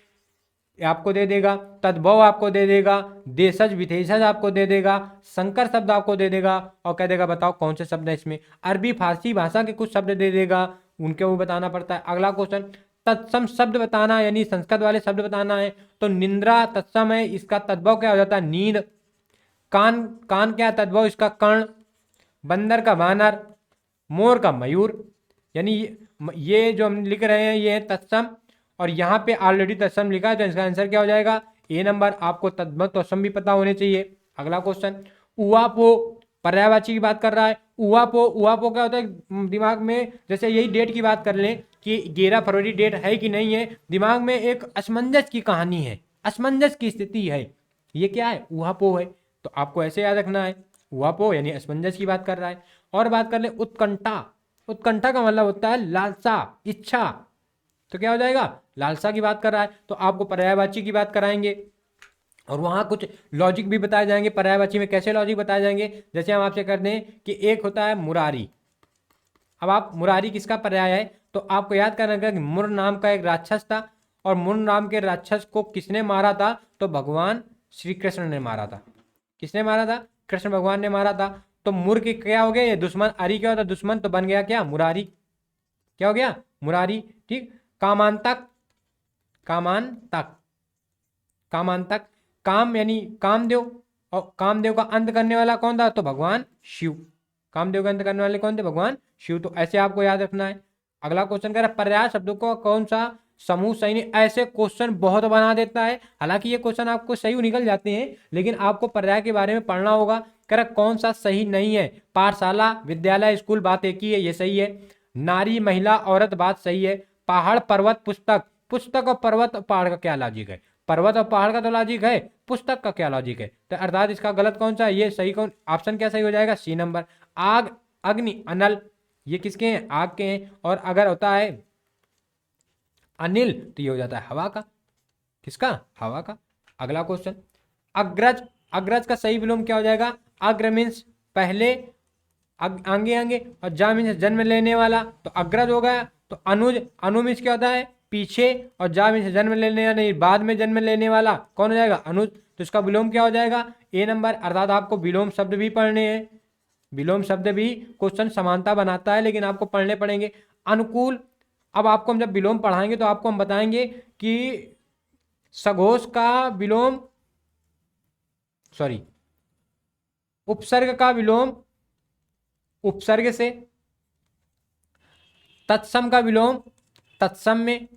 आपको दे देगा, तद्भव आपको दे देगा, देशज विशेषज आपको दे देगा, संकर शब्द आपको दे देगा और कह देगा बताओ कौन से शब्द है इसमें। अरबी फारसी भाषा के कुछ शब्द दे देगा, उनके वो बताना पड़ता है। अगला क्वेश्चन, तत्सम शब्द बताना, यानी संस्कृत वाले शब्द बताना है, तो निंद्रा तत्सम है, इसका तद्भव क्या हो जाता है? नींद। कान, कान क्या तद्भव इसका? कर्ण। बंदर का वानर, मोर का मयूर, यानी ये जो हम लिख रहे हैं ये है तत्सम, और यहाँ पे ऑलरेडी तत्सम लिखा है, तो इसका आंसर क्या हो जाएगा? ए नंबर। आपको तद्भव तत्सम भी पता होने चाहिए। अगला क्वेश्चन, उवापो, पर्यायवाची की बात कर रहा है। उवापो, उवापो क्या होता है? दिमाग में जैसे यही डेट की बात कर लें कि 11 फरवरी डेट है कि नहीं है, दिमाग में एक असमंजस की कहानी है, असमंजस की स्थिति है, ये क्या है? उहापो है। तो आपको ऐसे याद रखना है, उहापो यानी असमंजस की बात कर रहा है। और बात कर ले उत्कंठा, उत्कंठा का मतलब होता है लालसा, इच्छा, तो क्या हो जाएगा? लालसा की बात कर रहा है, तो आपको पर्यायवाची की बात कराएंगे और वहां कुछ लॉजिक भी बताए जाएंगे। पर्यायवाची में कैसे लॉजिक बताए जाएंगे? जैसे हम आपसे करते हैं कि एक होता है मुरारी। अब आप मुरारी किसका पर्याय है? तो आपको याद करना है कि मुर नाम का एक राक्षस था, और मुर नाम के राक्षस को किसने मारा था? तो भगवान श्री कृष्ण ने मारा था। किसने मारा था? कृष्ण भगवान ने मारा था। तो मुर के क्या हो गया? ये दुश्मन। अरी क्या होता? दुश्मन। तो बन गया क्या? मुरारी। क्या हो गया? मुरारी। ठीक, कामांतक, कामांतक, कामांतक, काम यानी कामदेव, और कामदेव का अंत करने वाला कौन था? तो भगवान शिव। कामदेव का अंत करने वाले कौन थे? भगवान शिव। तो ऐसे आपको याद रखना है। अगला क्वेश्चन कह रहा है पर्याय शब्दों को कौन सा समूह सही नहीं? ऐसे क्वेश्चन बहुत बना देता है, हालांकि ये क्वेश्चन आपको सही निकल जाते हैं, लेकिन आपको पर्याय के बारे में पढ़ना होगा। कह रहा कौन सा सही नहीं है? पाठशाला, विद्यालय, स्कूल, बात एक ही है, ये सही है। नारी, महिला, औरत, बात सही है। पहाड़, पर्वत, पुस्तक, पुस्तक और पर्वत और पहाड़ का क्या लॉजिक है? पर्वत और पहाड़ का तो लॉजिक है, पुस्तक का क्या लॉजिक है? तो अर्थात इसका गलत कौन सा है? ये सही कौन? ऑप्शन क्या सही हो जाएगा? C number. आग, अग्नि, अनल, ये किसके हैं? आग के हैं। और अगर होता है अनिल तो ये हो जाता है हवा का। किसका? हवा का। अगला क्वेश्चन, अग्रज, अग्रज का सही विलोम क्या हो जाएगा? अग्र मीन्स पहले, आगे आगे, और जा मीन्स जन्म लेने वाला, तो अग्रज हो गया। तो अनुज, अनु मीन्स क्या होता है? पीछे, और जा मीन्स जन्म लेने वाला, नहीं बाद में जन्म लेने वाला, कौन हो जाएगा? अनुज। तो इसका विलोम क्या हो जाएगा? ए नंबर। अर्थात आपको विलोम शब्द भी पढ़ने हैं, विलोम शब्द भी क्वेश्चन समानता बनाता है, लेकिन आपको पढ़ने पड़ेंगे। अनुकूल, अब आपको हम जब विलोम पढ़ाएंगे तो आपको हम बताएंगे कि सघोष का विलोम, सॉरी, उपसर्ग का विलोम उपसर्ग से, तत्सम का विलोम तत्सम में,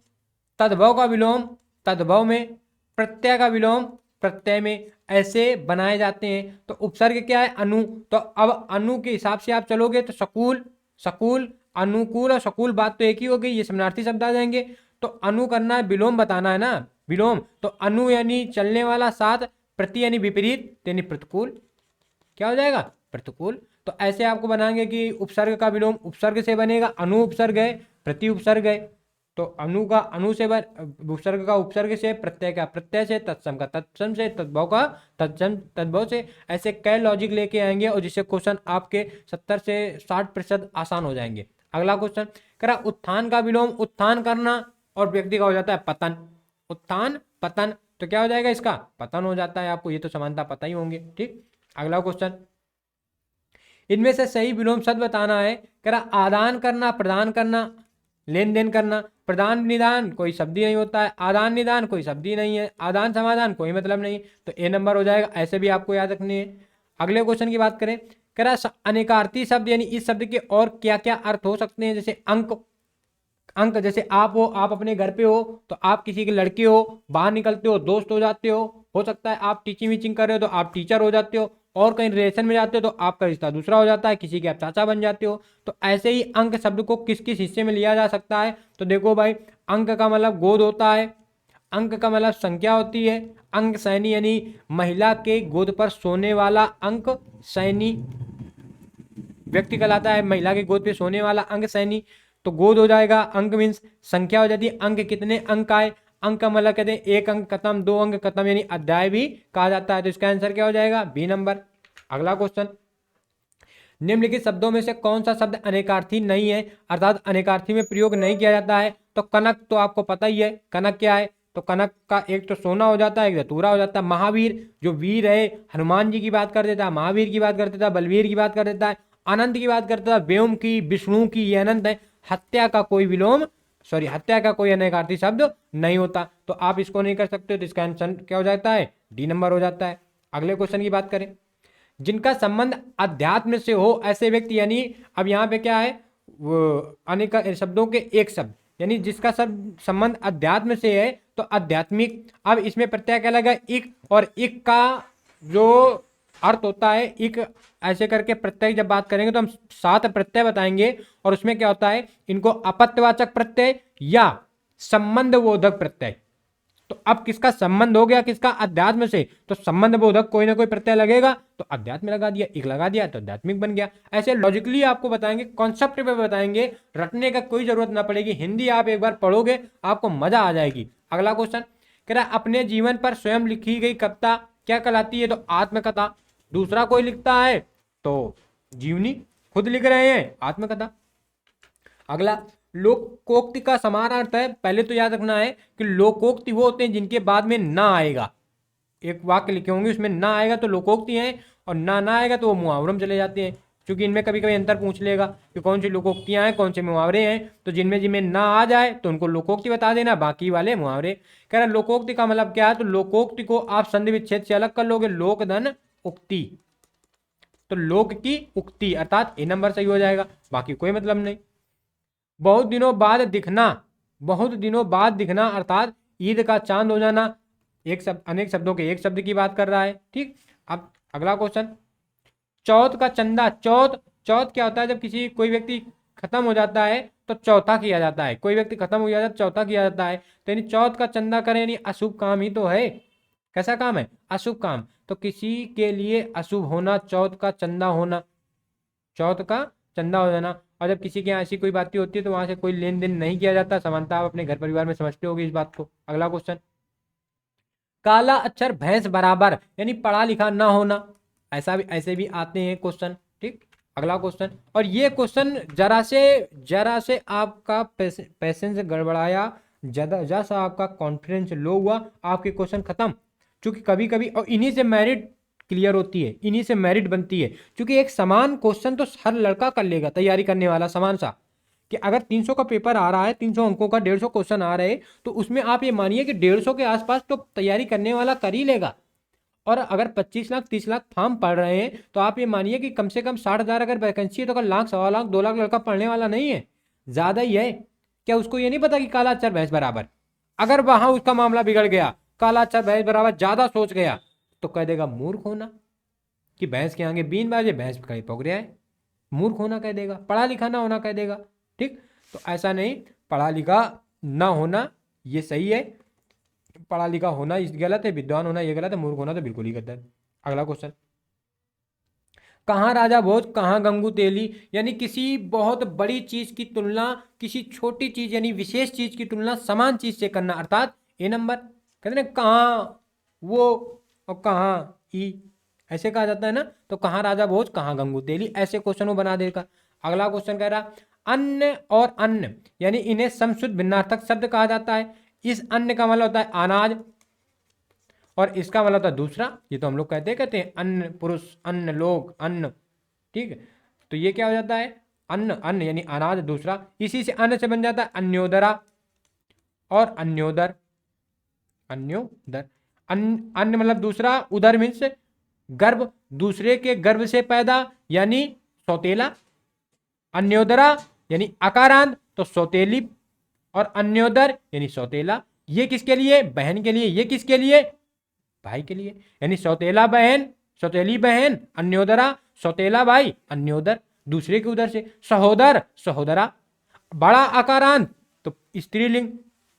तद्भव का विलोम तद्भव में, प्रत्यय का विलोम प्रत्यय में, ऐसे बनाए जाते हैं। तो उपसर्ग क्या है? अनु। तो अब अनु के हिसाब से आप चलोगे तो सकूल, सकूल, अनुकूल और सकूल बात तो एक ही हो गई, ये समानार्थी शब्द आ जाएंगे। तो अनु करना है, विलोम बताना है ना, विलोम। तो अनु यानी चलने वाला साथ, प्रति यानी विपरीत यानी प्रतिकूल, क्या हो जाएगा? प्रतिकूल। तो ऐसे आपको बनाएंगे कि उपसर्ग का विलोम उपसर्ग से बनेगा, अनु उपसर्ग है, प्रति उपसर्ग है। तो अनु का अनु से उपसर्ग का उपसर्ग से, प्रत्यय का प्रत्यय से, तत्सम का तत्सम से, तद्भव का तत्सम तद्भव से। ऐसे कई लॉजिक लेके आएंगे और जिससे क्वेश्चन आपके 70 से 60% आसान हो जाएंगे। अगला क्वेश्चन करा, उत्थान का विलोम उत्थान करना और व्यक्ति का हो जाता है पतन, उत्थान पतन। तो क्या हो जाएगा इसका? पतन हो जाता है। आपको ये तो समानता पता ही होंगे। ठीक, अगला क्वेश्चन, इनमें से सही विलोम शब्द बताना है। कह रहा आदान करना, प्रदान करना, लेन देन करना। प्रदान निदान कोई शब्द ही नहीं होता है, आदान निदान कोई शब्द ही नहीं है, आदान समाधान कोई मतलब नहीं। तो ए नंबर हो जाएगा। ऐसे भी आपको याद रखनी है। अगले क्वेश्चन की बात करें, कह रहा अनेकार्थी शब्द यानी इस शब्द के और क्या क्या अर्थ हो सकते हैं? जैसे अंक, अंक जैसे आप हो, आप अपने घर पे हो तो आप किसी के लड़के हो, बाहर निकलते हो दोस्त हो जाते हो सकता है आप टीचिंग वीचिंग कर रहे हो तो आप टीचर हो जाते हो, और कहीं रिलेशन में जाते हो तो आपका रिश्ता दूसरा हो जाता है, किसी के आप चाचा बन जाते हो। तो ऐसे ही अंक शब्द को किस किस हिस्से में लिया जा सकता है? तो देखो भाई, अंक का मतलब गोद होता है, अंक का मतलब संख्या होती है, अंक सैनी यानी महिला के गोद पर सोने वाला अंक सैनी व्यक्ति कहलाता है, महिला के गोद पे सोने वाला अंक सैनी। तो गोद हो जाएगा, अंक मीन्स संख्या हो जाती है। अंक कितने अंक आए? अंक का मतलब कहते हैं एक अंक खत्म, दो अंक खत्म, यानी अध्याय भी कहा जाता है। तो इसका आंसर क्या हो जाएगा? B number. अगला क्वेश्चन, निम्नलिखित शब्दों में से कौन सा शब्द अनेकार्थी नहीं है, अर्थात अनेकार्थी में प्रयोग नहीं किया जाता है? तो कनक तो आपको पता ही है, कनक क्या है? तो कनक का एक तो सोना हो जाता है, एक धतूरा हो जाता है। महावीर जो वीर है, हनुमान जी की बात कर देता है, महावीर की बात कर देता है, बलवीर की बात कर देता है, अनंत की बात करता है, व्योम की, विष्णु की, ये अनंत है। हत्या का कोई विलोम हत्या का कोई अनेकार्थी शब्द नहीं होता। तो आप इसको नहीं कर सकते, तो इसका आंसर क्या हो जाता है? डी नंबर हो जाता है। अगले क्वेश्चन की बात करें, जिनका संबंध अध्यात्म से हो ऐसे व्यक्ति, यानी अब यहाँ पे क्या है, वो अनेक शब्दों के एक शब्द, यानी जिसका सब संबंध अध्यात्म से है तो आध्यात्मिक। अब इसमें प्रत्यय क्या लगा? इक, और इक का जो अर्थ होता है इक, ऐसे करके प्रत्यय जब बात करेंगे तो हम 7 प्रत्यय बताएंगे, और उसमें क्या होता है, इनको अपत्यवाचक प्रत्यय या संबंध बोधक प्रत्यय। तो अब किसका संबंध हो गया, किसका? अध्यात्म से, तो संबंध बोधक कोई ना कोई प्रत्यय लगेगा, तो अध्यात्म लगा दिया, एक लगा दिया तो आध्यात्मिक बन गया। ऐसे लॉजिकली आपको बताएंगे, कॉन्सेप्ट पे बताएंगे, रटने का कोई जरूरत ना पड़ेगी। हिंदी आप एक बार पढ़ोगे आपको मजा आ जाएगी। अगला क्वेश्चन कह रहा अपने जीवन पर स्वयं लिखी गई कविता क्या कहलाती है? तो आत्मकथा। दूसरा कोई लिखता है तो जीवनी, खुद लिख रहे हैं आत्मकथा। अगला, लोकोक्ति का समान अर्थ है। पहले तो याद रखना है कि लोकोक्ति वो होते हैं जिनके बाद में ना आएगा, एक वाक्य लिखे होंगे उसमें ना आएगा तो लोकोक्ति है, और ना आएगा तो वो मुहावरों में चले जाते हैं। क्योंकि इनमें कभी कभी अंतर पूछ लेगा कि कौन सी लोकोक्तियां हैं, कौन से मुहावरे हैं। तो जिनमें ना आ जाए तो उनको लोकोक्ति बता देना, बाकी वाले मुहावरे। कह रहा लोकोक्ति का मतलब क्या है? तो लोकोक्ति को आप संधि विच्छेद से अलग कर लोगे, लोक धन उक्ति, तो लोक की उक्ति, अर्थात ए नंबर सही हो जाएगा, बाकी कोई मतलब नहीं। बहुत दिनों बाद दिखना, बहुत दिनों बाद दिखना अर्थात ईद का चांद हो जाना। एक शब्द, अनेक शब्दों के एक शब्द की बात कर रहा है। ठीक, अब अगला क्वेश्चन, चौथ का चंदा। चौथ, चौथ क्या होता है? जब किसी कोई व्यक्ति खत्म हो जाता है तो चौथा किया जाता है, कोई व्यक्ति खत्म हो जाता है चौथा किया जाता है। तो यानी चौथ का चंदा करें यानी अशुभ काम ही तो है। कैसा काम है? अशुभ काम। तो किसी के लिए अशुभ होना, चौथ का चंदा होना, चौथ का चंदा हो जाना। और जब किसी के यहाँ ऐसी कोई बातें होती है तो वहां से कोई लेन देन नहीं किया जाता। समानता आप अपने घर परिवार में समझते होगे इस बात को। अगला क्वेश्चन, काला अक्षर भैंस बराबर, यानी पढ़ा लिखा ना होना। ऐसे भी आते हैं क्वेश्चन। ठीक, अगला क्वेश्चन, और ये क्वेश्चन जरा से आपका पैसेंस गड़बड़ाया, जरा सा आपका कॉन्फिडेंस लो हुआ, आपके क्वेश्चन खत्म। क्योंकि कभी कभी और इन्हीं से मेरिट क्लियर होती है, इन्हीं से मेरिट बनती है। क्योंकि एक समान क्वेश्चन तो हर लड़का कर लेगा, तैयारी करने वाला समान सा, कि अगर 300 का पेपर आ रहा है, 300 अंकों का 150 क्वेश्चन आ रहे, तो उसमें आप ये मानिए कि 150 के आसपास तो तैयारी करने वाला कर ही लेगा। और अगर 25 लाख 30 लाख फॉर्म पढ़ रहे हैं तो आप ये मानिए कि कम से कम 60,000 अगर वैकेंसी है तो अगर लाख, 1.25 लाख, 2 लाख लड़का पढ़ने वाला नहीं है, ज़्यादा ही है। क्या उसको ये नहीं पता कि काला अक्षर भैंस बराबर? अगर वहां उसका मामला बिगड़ गया, काला अक्षर भैंस बराबर ज्यादा सोच गया, तो कह देगा मूर्ख होना, कि भैंस के आगे बीन बाजे, भैंस कहीं पक रहा है, मूर्ख होना कह देगा, पढ़ा लिखा ना होना कह देगा। ठीक, तो ऐसा नहीं, पढ़ा लिखा ना होना ये सही है, पढ़ा लिखा होना इस गलत है, विद्वान होना ये गलत है, मूर्ख होना तो बिल्कुल ही गलत है। अगला क्वेश्चन, कहाँ राजा भोज कहाँ गंगू तेली, यानी किसी बहुत बड़ी चीज की तुलना किसी छोटी चीज यानी विशेष चीज की तुलना समान चीज से करना, अर्थात ए नंबर। कहते ना कहाँ वो और कहाँ ई, ऐसे कहा जाता है ना, तो कहाँ राजा भोज कहाँ गंगू तेली, ऐसे क्वेश्चन वो बना देगा। अगला क्वेश्चन कह रहा अन्न और अन्न यानी इन्हें समशुद्ध भिन्नार्थक शब्द कहा जाता है। इस अन्न का मतलब होता है अनाज और इसका मतलब होता है दूसरा, ये तो हम लोग कहते हैं अन्न पुरुष, अन्न लोग, अन्न। ठीक है, तो ये क्या हो जाता है अन्न, अन्न यानी अनाज दूसरा, इसी से अन्न से बन जाता है अन्योदरा और अन्योदर, अन्योदर। अन्न मतलब दूसरा, उदर मीन्स गर्भ, दूसरे के गर्भ से पैदा यानी सौतेला, अन्योदरा यानी अकारांत तो सौतेली, और अन्योदर यानी सौतेला। ये किसके लिए? बहन के लिए। ये किसके लिए? भाई के लिए। यानी सौतेला बहन, सौतेली बहन अन्योदरा, सौतेला भाई अन्योदर, दूसरे के उधर से। सहोदर, सहोदरा। बड़ा अकारांत तो स्त्रीलिंग,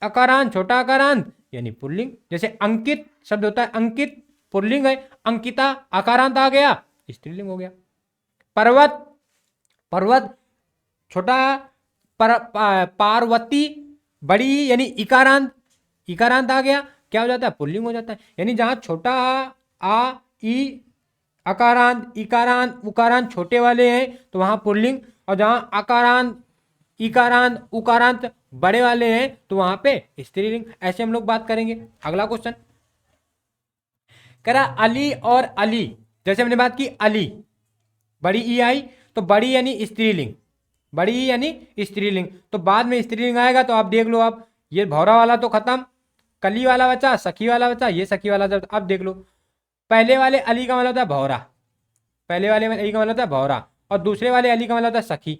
अकारांत छोटा अकारांत यानी पुल्लिंग। जैसे अंकित शब्द होता है, अंकित पुल्लिंग है, अंकिता अकारांत आ गया स्त्रीलिंग हो गया। पर्वत, पर्वत छोटा, पार्वती बड़ी यानी इकारांत, इकारांत आ गया, क्या हो जाता है? पुल्लिंग हो जाता है। यानी जहां छोटा आ ई अकारांत इकारांत उकारांत छोटे वाले हैं तो वहां पुल्लिंग, और जहां अकारांत इकारांत उकारांत बड़े वाले हैं तो वहां पे स्त्रीलिंग। ऐसे हम लोग बात करेंगे। अगला क्वेश्चन कह रहा अली और अली, जैसे हमने बात की अली बड़ी ई आई तो बड़ी यानी स्त्रीलिंग, बड़ी यानी स्त्रीलिंग, तो बाद में स्त्रीलिंग आएगा तो आप देख लो। आप ये भौरा वाला तो खत्म, कली वाला बचा, सखी वाला बचा, ये सखी वाला जब अब देख लो। पहले वाले अली का मतलब होता है भौरा, पहले वाले अली का मतलब होता है भौरा, और दूसरे वाले अली का मतलब होता है सखी।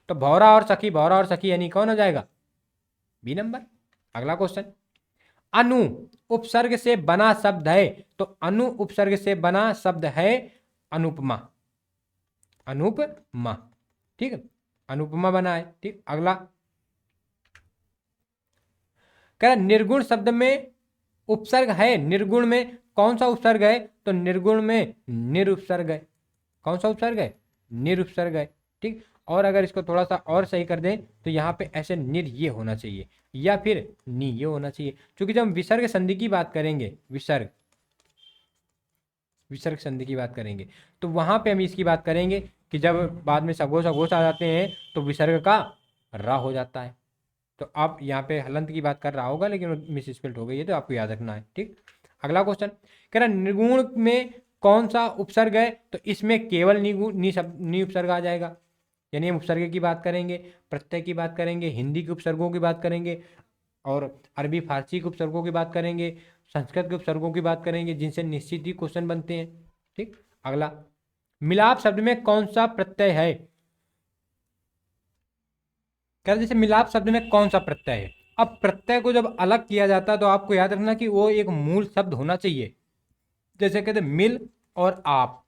तो भौरा और सखी, भौरा और सखी यानी कौन हो जाएगा? B number. अगला क्वेश्चन अनु उपसर्ग से बना शब्द है, तो अनु उपसर्ग से बना शब्द है अनुपमा, अनुपमा। ठीक है, अनुपमा बना है। ठीक, अगला कह निर्गुण शब्द में उपसर्ग है, निर्गुण में कौन सा उपसर्ग है? तो निर्गुण में निरुपसर्ग है। कौन सा उपसर्ग है? निरुपसर्ग है। ठीक, और अगर इसको थोड़ा सा और सही कर दें तो यहाँ पे ऐसे निर ये होना चाहिए या फिर नी ये होना चाहिए, क्योंकि जब हम विसर्ग संधि की बात करेंगे, विसर्ग विसर्ग संधि की बात करेंगे तो वहां पे हम इसकी बात करेंगे कि जब बाद में सगोश अघोष आ जाते हैं तो विसर्ग का रा हो जाता है। तो आप यहाँ पे हलंत की बात कर रहा होगा लेकिन मिस स्पेल्ड हो गई है, तो आपको याद रखना है। ठीक, अगला क्वेश्चन कह रहा निर्गुण में कौन सा उपसर्ग है? तो इसमें केवल नी उपसर्ग आ जाएगा, यानी हम उपसर्ग की बात करेंगे, प्रत्यय की बात करेंगे, हिंदी के उपसर्गों की बात करेंगे, और अरबी फारसी के उपसर्गों की बात करेंगे, संस्कृत के उपसर्गों की बात करेंगे, जिनसे निश्चित ही क्वेश्चन बनते हैं। ठीक, अगला मिलाप शब्द में कौन सा प्रत्यय है? क्या जैसे मिलाप शब्द में कौन सा प्रत्यय है? अब प्रत्यय को जब अलग किया जाता है तो आपको याद रखना कि वो एक मूल शब्द होना चाहिए। जैसे कहते मिल और आप,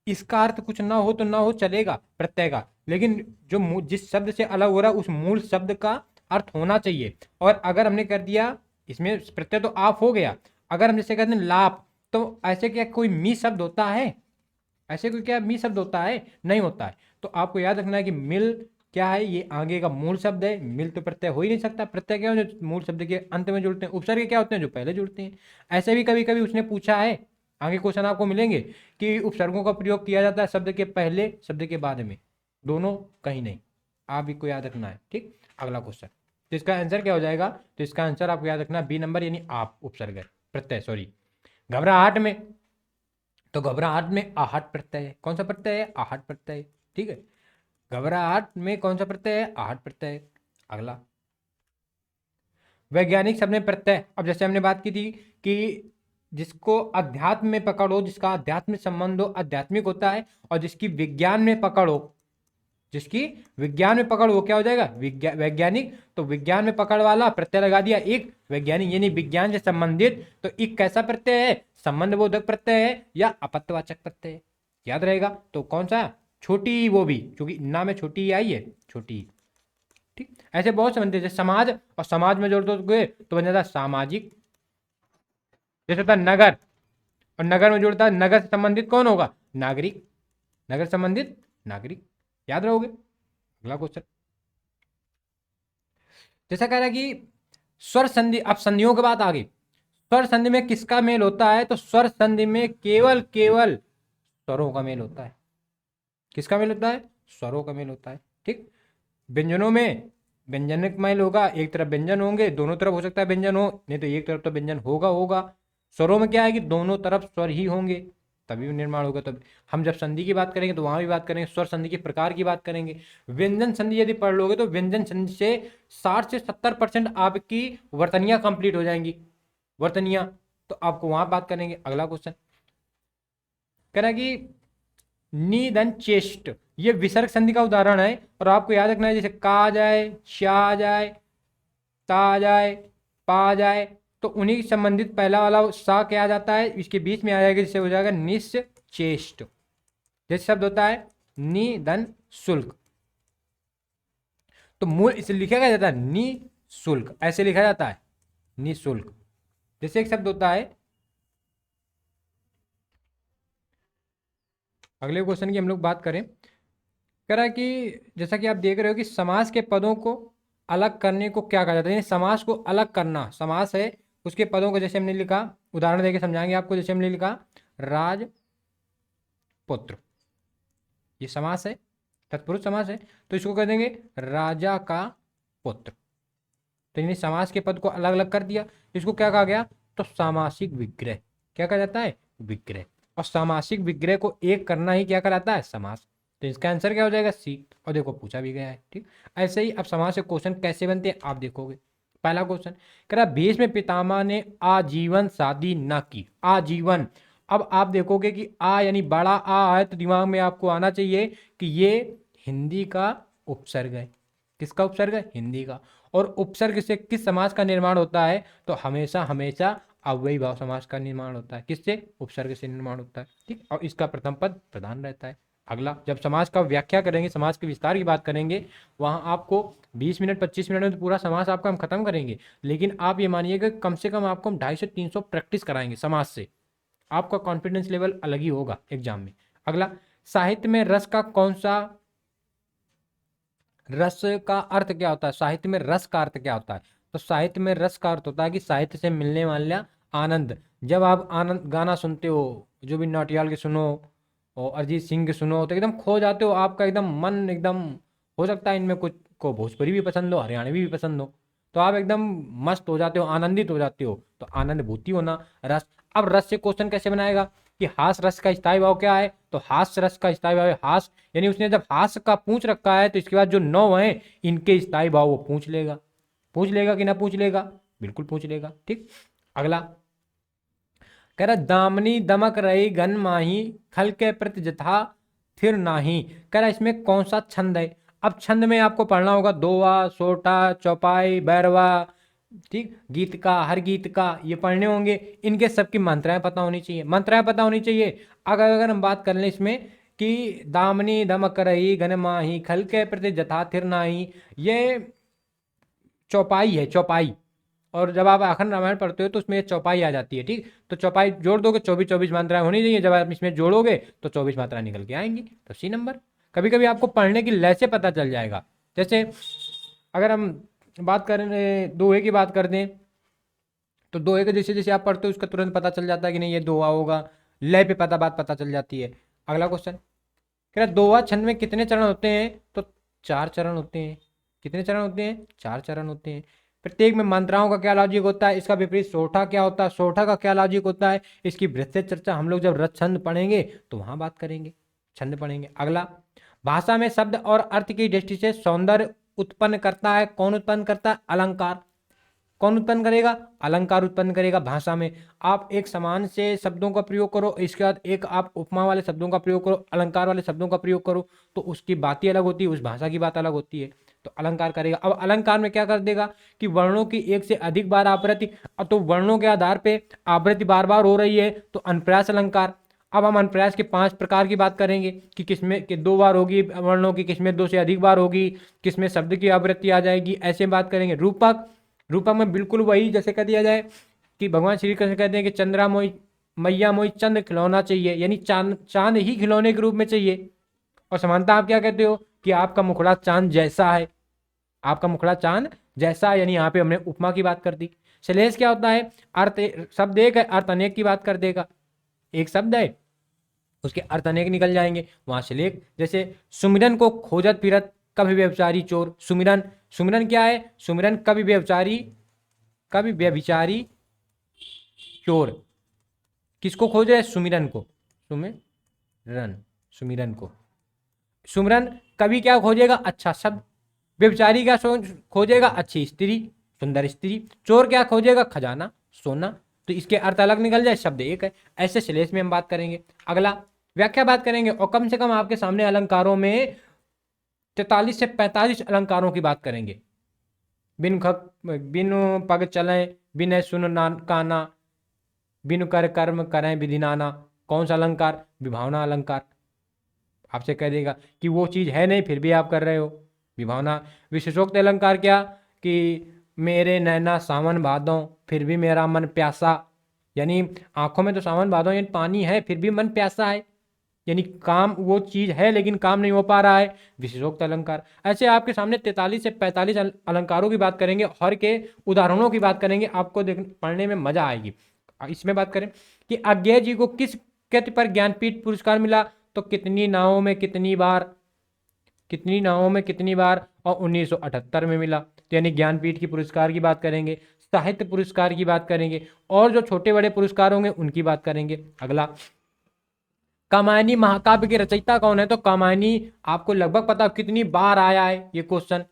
इसका अर्थ कुछ ना हो तो ना हो चलेगा प्रत्यय का, लेकिन जो जिस शब्द से अलग हो रहा है उस मूल शब्द का अर्थ होना चाहिए। और अगर हमने कर दिया इसमें प्रत्यय तो आप हो गया, अगर हम जैसे कहते हैं लाप, तो ऐसे क्या कोई मी शब्द होता है? ऐसे कोई क्या मी शब्द होता है? नहीं होता है। तो आपको याद रखना है कि मिल क्या है? ये आगे का मूल शब्द है। मिल तो प्रत्यय हो ही नहीं सकता, प्रत्यय क्या हो जो मूल शब्द के अंत में जुड़ते हैं, उपसर्ग क्या होते हैं जो पहले जुड़ते हैं। ऐसे भी कभी कभी उसने पूछा है, आगे क्वेश्चन आपको मिलेंगे कि उपसर्गों का प्रयोग किया जाता है शब्द के पहले शब्द के बाद में, दोनों कहीं नहीं। आप भी को याद रखना है। ठीक, अगला क्वेश्चन, तो इसका आंसर क्या हो जाएगा? तो इसका आंसर आपको याद रखना बी नंबर, यानी आप उपसर्ग है, प्रत्यय सॉरी। घबराहट में, तो घबराहट में आहट प्रत्यय है। कौन सा प्रत्यय है? आहट प्रत्यय। ठीक है, घबराहट में कौन सा प्रत्यय है? आहट प्रत्यय। अगला वैज्ञानिक शब्द में प्रत्यय, अब जैसे हमने बात की थी कि जिसको अध्यात्म में पकड़ हो, जिसका अध्यात्म से संबंध हो, आध्यात्मिक होता है, और जिसकी विज्ञान में पकड़ हो, जिसकी विज्ञान में पकड़, वो क्या हो जाएगा, वैज्ञानिक। तो विज्ञान में पकड़ वाला प्रत्यय लगा दिया इक, वैज्ञानिक यानी विज्ञान से संबंधित। तो इक कैसा प्रत्यय है, संबंध बोधक प्रत्यय है या अपत्यवाचक प्रत्यय है, याद रहेगा। तो कौन सा, छोटी ई, वो भी क्योंकि ना में छोटी ई आई है, छोटी ई। ठीक, ऐसे बहुत से बनते हैं। जैसे समाज, और समाज में जोड़ दोगे तो बन जाता सामाजिक। जैसे होता है नगर, और नगर में जोड़ता है, नगर से संबंधित कौन होगा, नागरिक, नगर से संबंधित नागरिक, याद रहोगे। अगला क्वेश्चन, जैसा कह रहा है कि स्वर संधि, अब संधियों के बाद आगे, स्वर संधि में किसका मेल होता है, तो स्वर संधि में केवल केवल स्वरों का मेल होता है। किसका मेल होता है, स्वरों का मेल होता है। ठीक, व्यंजनों में व्यंजनिक मेल होगा, एक तरफ व्यंजन होंगे, दोनों तरफ हो सकता है व्यंजन हो, नहीं तो एक तरफ तो व्यंजन होगा होगा। स्वरों में क्या है कि दोनों तरफ स्वर ही होंगे, तभी निर्माण होगा। तब हम जब संधि की बात करेंगे तो वहां भी बात करेंगे, स्वर संधि के प्रकार की बात करेंगे। व्यंजन संधि यदि पढ़ लोगे तो व्यंजन संधि से 60 से 70% आपकी वर्तनियां कंप्लीट हो जाएंगी, वर्तनियां, तो आपको वहां बात करेंगे। अगला क्वेश्चन कह रहा है कि निधन चेष्ट, ये विसर्ग संधि का उदाहरण है, और आपको याद रखना है, जैसे का जाए, शा जाए, ता जाए, पा जाए, तो उन्हीं के संबंधित पहला वाला सा क्या आ जाता है, इसके बीच में आ जाएगा, जिससे हो जाएगा निश्चेष्ट। जैसे शब्द होता है निधन शुल्क, तो मूल इसे लिखा क्या जाता है, निशुल्क, ऐसे लिखा जाता है निशुल्क। जैसे एक शब्द होता है, अगले क्वेश्चन की हम लोग बात करें, कह रहा है कि जैसा कि आप देख रहे हो कि समास के पदों को अलग करने को क्या कहा जाता है, यानी समास को अलग करना, समास है उसके पदों को, जैसे हमने लिखा, उदाहरण देके समझाएंगे आपको। जैसे हमने लिखा राजपुत्र, ये समास है, तत्पुरुष समास है, तो इसको कह देंगे राजा का पुत्र। तो यानी समास के पद को अलग अलग कर दिया, इसको क्या कहा गया, तो सामासिक विग्रह। क्या कहा जाता है, विग्रह। और सामासिक विग्रह को एक करना ही क्या कहलाता है, समास। तो इसका आंसर क्या हो जाएगा, सी। और देखो पूछा भी गया है। ठीक, ऐसे ही अब समास से क्वेश्चन कैसे बनते हैं आप देखोगे। पहला क्वेश्चन कह रहा, भीष्म पितामह ने आजीवन शादी न की, आजीवन। अब आप देखोगे कि आ यानी बड़ा आ है, तो दिमाग में आपको आना चाहिए कि ये हिंदी का उपसर्ग है। किसका उपसर्ग है, हिंदी का। और उपसर्ग से किस समास का निर्माण होता है, तो हमेशा हमेशा अव्ययी भाव समास का निर्माण होता है। किससे, उपसर्ग से निर्माण होता है। ठीक, और इसका प्रथम पद प्रधान रहता है। अगला, जब समास का व्याख्या करेंगे, समास के विस्तार की बात करेंगे, वहां आपको 20 मिनट 25 मिनट में तो पूरा समास आपका हम खत्म करेंगे, लेकिन आप ये मानिएगा कम से कम आपको हम 250 से 300 प्रैक्टिस कराएंगे समास से, आपका कॉन्फिडेंस लेवल अलग ही होगा एग्जाम में। अगला, साहित्य में रस का कौन सा, रस का अर्थ क्या होता है, साहित्य में रस का अर्थ क्या होता है, तो साहित्य में रस का अर्थ होता है कि साहित्य से मिलने वाला आनंद। जब आप आनंद गाना सुनते हो, जो भी नौटियाल के सुनो और अरिजीत सिंह के सुनो, तो एकदम खो जाते हो, आपका एकदम मन एकदम, हो सकता है इनमें कुछ को भोजपुरी भी पसंद हो, हरियाणवी भी पसंद हो, तो आप एकदम मस्त हो जाते हो, आनंदित हो जाते हो, तो आनंद भूति होना रस। अब रस से क्वेश्चन कैसे बनाएगा कि हास रस का स्थायी भाव क्या है, तो हास रस का स्थायी भाव है हास, यानी उसने जब हास का पूछ रखा है तो इसके बाद जो 9 है इनके स्थायी भाव वो पूछ लेगा कि ना पूछ लेगा, बिल्कुल पूछ लेगा। ठीक, अगला कह रहा, दामनी दमक रही घन माही, खल के प्रति जथा थिर नाही। कह रहा इसमें कौन सा छंद है, अब छंद में आपको पढ़ना होगा दोवा, सोटा, चौपाई, बैरवा, ठीक, गीत का, हर गीत का, ये पढ़ने होंगे। इनके सबकी मात्राएं पता होनी चाहिए, मात्राएं पता होनी चाहिए। अगर हम बात कर लें इसमें कि दामनी दमक रही घन माही, खल के प्रति जथा थिर नाही, ये चौपाई है, चौपाई। और जब आप आखंड रामायण पढ़ते हो तो उसमें चौपाई आ जाती है। ठीक, तो चौपाई जोड़ दोगे, 24 मात्राएं होनी चाहिए, जब आप इसमें जोड़ोगे तो 24 मात्राएं निकल के आएंगी, तो सी नंबर। कभी कभी आपको पढ़ने की लय से पता चल जाएगा। जैसे अगर हम बात करें दोहे की बात कर दें, तो दोहे के जैसे जैसे आप पढ़ते हो उसका तुरंत पता चल जाता है कि नहीं ये दोहा होगा, लय पे बात पता चल जाती है। अगला क्वेश्चन कह रहा, दोहा छंद में कितने चरण होते हैं, तो 4 चरण होते हैं। कितने चरण होते हैं, 4 चरण होते हैं। प्रत्येक में मात्राओं का क्या लॉजिक होता है, इसका विपरीत सोठा क्या होता है, सोठा का क्या लॉजिक होता है, इसकी विस्तृत चर्चा हम लोग जब रस छंद पढ़ेंगे तो वहां बात करेंगे, छंद पढ़ेंगे। अगला, भाषा में शब्द और अर्थ की दृष्टि से सौंदर्य उत्पन्न करता है, कौन उत्पन्न करता है, अलंकार। कौन उत्पन्न करेगा? अलंकार उत्पन्न करेगा भाषा में। आप एक समान से शब्दों का प्रयोग करो, इसके बाद एक आप उपमा वाले शब्दों का प्रयोग करो, अलंकार वाले शब्दों का प्रयोग करो, तो उसकी बात ही अलग होती है, उस भाषा की बात अलग होती है। तो अलंकार करेगा। अब अलंकार में क्या कर देगा कि वर्णों की एक से अधिक बार आवृत्ति, तो वर्णों के आधार पे आवृत्ति बार बार हो रही है तो अनुप्रास अलंकार। अब हम अनुप्रास के 5 प्रकार की बात करेंगे कि किसमें कि 2 बार होगी वर्णों की, किसमें 2 से अधिक बार होगी, किसमें शब्द की आवृत्ति आ जाएगी, ऐसे बात करेंगे। रूपक, रूपक में बिल्कुल वही जैसे कह दिया जाए कि भगवान श्री कृष्ण कहते हैं कि चंद्रा मोई मैया मोई चंद्र खिलौना चाहिए, यानी चांद, चांद ही खिलौने के रूप में चाहिए। और समानता आप क्या कहते हो कि आपका मुखड़ा चांद जैसा है, आपका मुखड़ा चांद जैसा, यानी यहाँ पे हमने उपमा की बात कर दी। श्लेष क्या होता है? अर्थ, शब्द एक है, अर्थ अनेक की बात कर देगा। एक शब्द है, उसके अर्थ अनेक निकल जाएंगे, वहां श्लेष। जैसे सुमिरन को खोजत फिरत कभी व्यभिचारी चोर। सुमिरन, सुमिरन क्या है? सुमिरन कभी व्यभिचारी, कभी व्यभिचारी चोर। किसको खोज रहे? सुमिरन को, सुमिरन, सुमिरन को। सुमिरन कभी क्या खोजेगा? अच्छा शब्द। व्यभिचारी क्या खोजेगा? अच्छी स्त्री, सुंदर स्त्री। चोर क्या खोजेगा? खजाना, सोना। तो इसके अर्थ अलग निकल जाए, शब्द एक है। ऐसे श्लेष में हम बात करेंगे। अगला व्याख्या बात करेंगे, और कम से कम आपके सामने अलंकारों में 43 से 45 अलंकारों की बात करेंगे। बिन पग चलें, बिन सुन काना, बिन कर कर्म करें विधि नाना। कौन सा अलंकार? विभावना अलंकार। आपसे कह देगा कि वो चीज है नहीं फिर भी आप कर रहे हो, विभावना। विशेषोक्त अलंकार क्या? कि मेरे नैना सावन भादों फिर भी मेरा मन प्यासा, यानी आंखों में तो सावन भादों यानी पानी है फिर भी मन प्यासा है, यानी काम, वो चीज है लेकिन काम नहीं हो पा रहा है, विशेषोक्त अलंकार। ऐसे आपके सामने 43 से 45 अलंकारों की बात करेंगे, हर के उदाहरणों की बात करेंगे, आपको पढ़ने में मजा आएगी। इसमें बात करें कि अज्ञेय जी को किस कृति पर ज्ञानपीठ पुरस्कार मिला, तो कितनी नावों में कितनी बार, कितनी नावों में कितनी बार, और 1978 में मिला। तो यानी ज्ञानपीठ की पुरस्कार की बात करेंगे, साहित्य पुरस्कार की बात करेंगे, और जो छोटे बड़े पुरस्कार होंगे उनकी बात करेंगे। अगला, कामायनी महाकाव्य के रचयिता कौन है? तो कामायनी आपको लगभग पता कितनी बार आया है ये क्वेश्चन,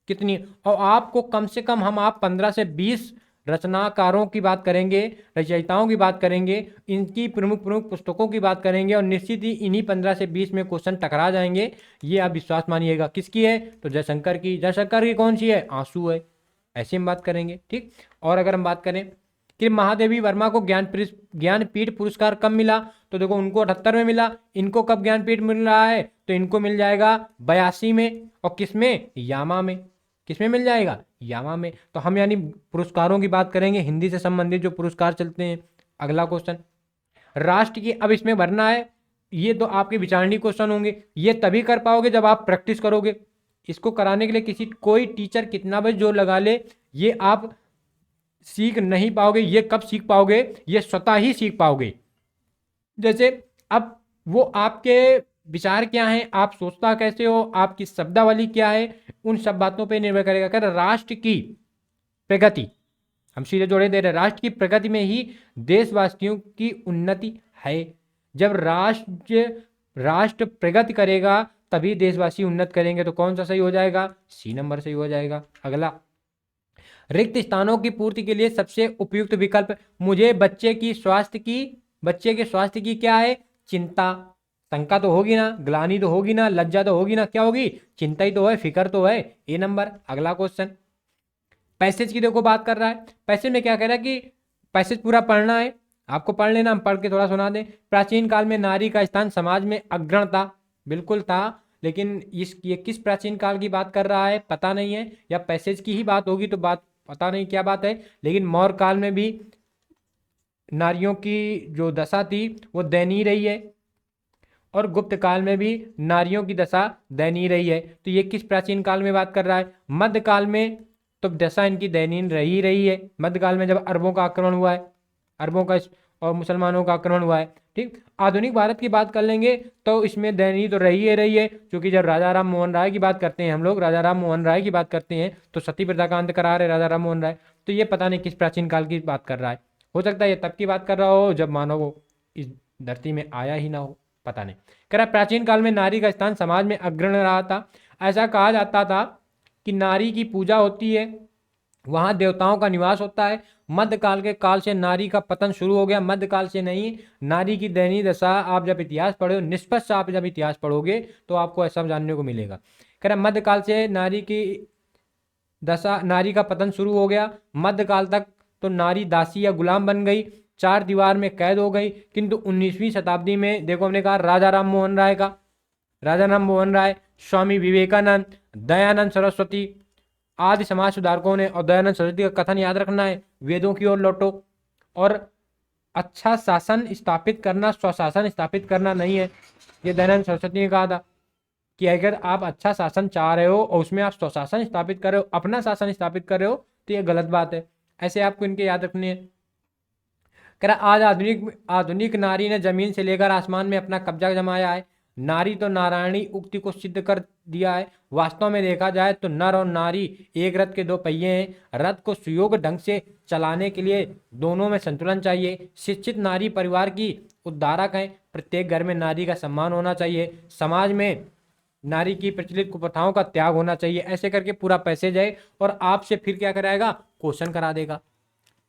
कितनी, और आपको कम से कम हम आप 15 से 20 रचनाकारों की बात करेंगे, रचयिताओं की बात करेंगे, इनकी प्रमुख प्रमुख पुस्तकों की बात करेंगे, और निश्चित ही इन्हीं 15 से 20 में क्वेश्चन टकरा जाएंगे, ये आप विश्वास मानिएगा। किसकी है? तो जयशंकर की। जयशंकर की कौन सी है? आंसू है। ऐसे हम बात करेंगे, ठीक। और अगर हम बात करें कि महादेवी वर्मा को ज्ञानपीठ पुरस्कार कब मिला, तो देखो उनको 78 में मिला। इनको कब ज्ञानपीठ मिल रहा है? तो इनको मिल जाएगा 82 में, और किसमें? यामा में। किसमें मिल जाएगा? यामा में। तो हम यानी पुरस्कारों की बात करेंगे, हिंदी से संबंधित जो पुरस्कार चलते हैं। अगला क्वेश्चन, राष्ट्र की, अब इसमें भरना है, ये तो आपके विचारणीय क्वेश्चन होंगे, ये तभी कर पाओगे जब आप प्रैक्टिस करोगे। इसको कराने के लिए कोई टीचर कितना भी जोर लगा ले, ये आप सीख नहीं पाओगे। ये कब सीख पाओगे? ये स्वतः ही सीख पाओगे। जैसे अब वो आपके विचार क्या हैं, आप सोचता कैसे हो, आपकी शब्दावली क्या है, उन सब बातों पे निर्भर करेगा। कर राष्ट्र की प्रगति, हम सीधे जोड़े दे रहे, राष्ट्र की प्रगति में ही देशवासियों की उन्नति है। जब राष्ट्र प्रगति करेगा तभी देशवासी उन्नत करेंगे। तो कौन सा सही हो जाएगा? सी नंबर सही हो जाएगा। अगला, रिक्त स्थानों की पूर्ति के लिए सबसे उपयुक्त विकल्प, मुझे बच्चे के स्वास्थ्य की क्या है? चिंता। शंका तो होगी ना, ग्लानि तो होगी ना, लज्जा तो होगी ना, क्या होगी? चिंता ही तो है, फिक्र तो है, ए नंबर। अगला क्वेश्चन, पैसेज की देखो बात कर रहा है। पैसेज में क्या कह रहा है कि पैसेज पूरा पढ़ना है, आपको पढ़ लेना, हम पढ़ के थोड़ा सुना दें। प्राचीन काल में नारी का स्थान समाज में अग्रण था, बिल्कुल था, लेकिन ये किस प्राचीन काल की बात कर रहा है पता नहीं है, या पैसेज की ही बात होगी तो बात पता नहीं क्या बात है। लेकिन मौर्य काल में भी नारियों की जो दशा थी वो दयनीय रही है, और गुप्त काल में भी नारियों की दशा दयनीय रही है। तो ये किस प्राचीन काल में बात कर रहा है? मध्यकाल में तो दशा इनकी दयनीय रही है। मध्यकाल में जब अरबों का आक्रमण हुआ है, अरबों का और मुसलमानों का आक्रमण हुआ है, ठीक। आधुनिक भारत की बात कर लेंगे तो इसमें दयनीय तो रही है, क्योंकि जब राजा राम मोहन राय की बात करते हैं हम लोग, राजा राम मोहन राय की बात करते हैं तो सती प्रथा का अंत करा रहे राजा राम मोहन राय। तो ये पता नहीं किस प्राचीन काल की बात कर रहा है, हो सकता है ये तब की बात कर रहा हो जब मानव इस धरती में आया ही ना हो, पता नहीं। कह रहा प्राचीन काल में नारी का स्थान समाज में अग्रणी रहा था। ऐसा कहा जाता था कि नारी की पूजा होती है वहां देवताओं का निवास होता है। मध्यकाल के काल से नारी का पतन शुरू हो गया, मध्यकाल से नहीं, नारी की दयनीय दशा आप जब इतिहास पढ़ो, निष्पक्ष आप जब इतिहास पढ़ोगे तो आपको ऐसा जानने को मिलेगा। कह रहा मध्यकाल से नारी की दशा, नारी का पतन शुरू हो गया। मध्यकाल तक तो नारी दासी या गुलाम बन गई, चार दीवार में कैद हो गई। किंतु 19वीं शताब्दी में देखो, हमने कहा राजा राम मोहन राय का, राजा राम मोहन राय, स्वामी विवेकानंद, दयानंद सरस्वती आदि समाज सुधारकों ने, और दयानंद सरस्वती का कथन याद रखना है, वेदों की ओर लौटो। और अच्छा शासन स्थापित करना स्वशासन स्थापित करना नहीं है, ये दयानंद सरस्वती ने कहा था कि अगर आप अच्छा शासन चाह रहे हो और उसमें आप स्वशासन स्थापित कर रहे हो, अपना शासन स्थापित कर रहे हो, तो ये गलत बात है। ऐसे आपको इनके याद रखने हैं। कह रहा आज आधुनिक नारी ने जमीन से लेकर आसमान में अपना कब्जा जमाया है। नारी तो नारायणी उक्ति को सिद्ध कर दिया है। वास्तव में देखा जाए तो नर और नारी एक रथ के दो पहिए हैं। रथ को सुयोग ढंग से चलाने के लिए दोनों में संतुलन चाहिए। शिक्षित नारी परिवार की उद्धारक है। प्रत्येक घर में नारी का सम्मान होना चाहिए। समाज में नारी की प्रचलित कुप्रथाओं का त्याग होना चाहिए। ऐसे करके पूरा पैसेज है और आपसे फिर क्या कराएगा, क्वेश्चन करा देगा।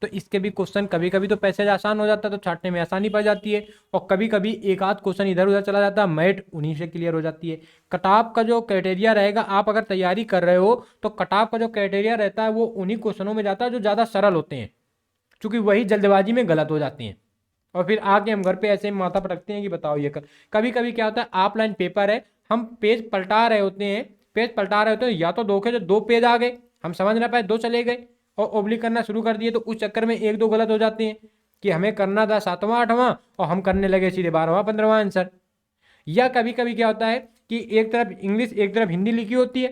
तो इसके भी क्वेश्चन कभी कभी तो पैसेज आसान हो जाता है तो छांटने में आसानी पड़ जाती है, और कभी कभी एक आध क्वेश्चन इधर उधर चला जाता है, मैट उन्हीं से क्लियर हो जाती है। कटाव का जो क्राइटेरिया रहेगा, आप अगर तैयारी कर रहे हो तो कटाव का जो क्राइटेरिया रहता है वो उन्हीं क्वेश्चनों में जाता है जो ज़्यादा सरल होते हैं, क्योंकि वही जल्दबाजी में गलत हो जाते हैं। और फिर आके हम घर पे ऐसे माथा पटकते हैं कि बताओ ये कर। कभी कभी क्या होता है, ऑफलाइन पेपर है, हम पेज पलटा रहे होते हैं, पेज पलटा रहे होते हैं, या तो दो के जो दो पेज आ गए, हम समझ ना पाए, दो चले गए और ओब्लिक करना शुरू कर दिए, तो उस चक्कर में एक दो गलत हो जाते हैं कि हमें करना था 7वां 8वां और हम करने लगे सीधे 12वां 15वां आंसर। या कभी कभी क्या होता है कि एक तरफ इंग्लिश एक तरफ हिंदी लिखी होती है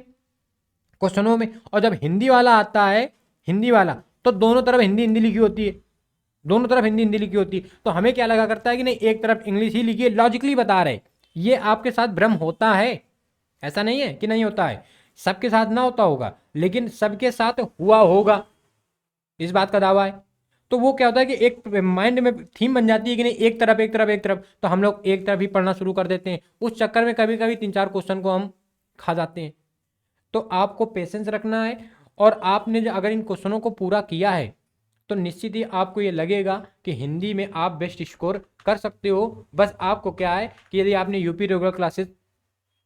क्वेश्चनों में, और जब हिंदी वाला आता है, हिंदी वाला, तो दोनों तरफ हिंदी हिंदी लिखी होती है, दोनों तरफ हिंदी हिंदी लिखी होती है। तो हमें क्या लगा करता है कि नहीं एक तरफ इंग्लिश ही लिखी है, लॉजिकली बता रहे। ये आपके साथ भ्रम होता है, ऐसा नहीं है कि नहीं होता है, सबके साथ ना होता होगा लेकिन सबके साथ हुआ होगा, इस बात का दावा है। तो वो क्या होता है कि एक माइंड में थीम बन जाती है कि नहीं एक तरफ एक तरफ एक तरफ, तो हम लोग एक तरफ ही पढ़ना शुरू कर देते हैं। उस चक्कर में कभी कभी 3-4 क्वेश्चन को हम खा जाते हैं। तो आपको पेशेंस रखना है, और आपने जो अगर इन क्वेश्चनों को पूरा किया है तो निश्चित ही आपको ये लगेगा कि हिंदी में आप बेस्ट स्कोर कर सकते हो। बस आपको क्या है कि यदि आपने UP regular classes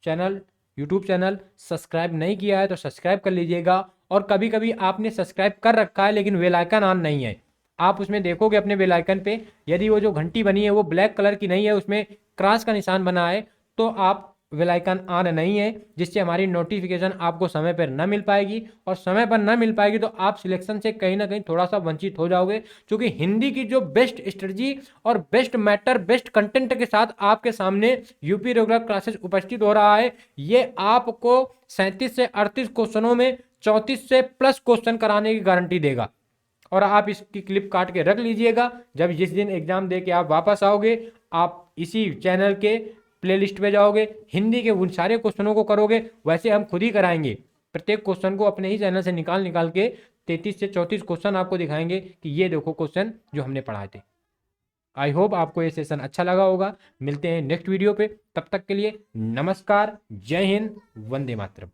channel, YouTube channel subscribe नहीं किया है तो सब्सक्राइब कर लीजिएगा। और कभी कभी आपने सब्सक्राइब कर रखा है लेकिन बेल आइकन ऑन नहीं है, आप उसमें देखोगे अपने बेल आइकन पे, यदि वो जो घंटी बनी है वो ब्लैक कलर की नहीं है, उसमें क्रॉस का निशान बना है, तो आप बेल आइकन ऑन नहीं है, जिससे हमारी नोटिफिकेशन आपको समय पर न मिल पाएगी। और समय पर न मिल पाएगी तो आप सिलेक्शन से कहीं ना कहीं थोड़ा सा वंचित हो जाओगे, क्योंकि हिंदी की जो बेस्ट स्ट्रेटजी और बेस्ट मैटर बेस्ट कंटेंट के साथ आपके सामने यूपी रेगुलर क्लासेस उपस्थित हो रहा है। ये आपको 37 से 38 क्वेश्चनों में 34 से प्लस क्वेश्चन कराने की गारंटी देगा। और आप इसकी क्लिप काट के रख लीजिएगा, जब जिस दिन एग्जाम दे के आप वापस आओगे, आप इसी चैनल के प्लेलिस्ट पे जाओगे, हिंदी के उन सारे क्वेश्चनों को करोगे। वैसे हम खुद ही कराएंगे, प्रत्येक क्वेश्चन को अपने ही चैनल से निकाल निकाल के 33 से 34 क्वेश्चन आपको दिखाएंगे कि ये देखो क्वेश्चन जो हमने पढ़ाए थे। आई होप आपको ये सेशन अच्छा लगा होगा। मिलते हैं नेक्स्ट वीडियो पे, तब तक के लिए नमस्कार, जय हिंद, वंदे मातरम।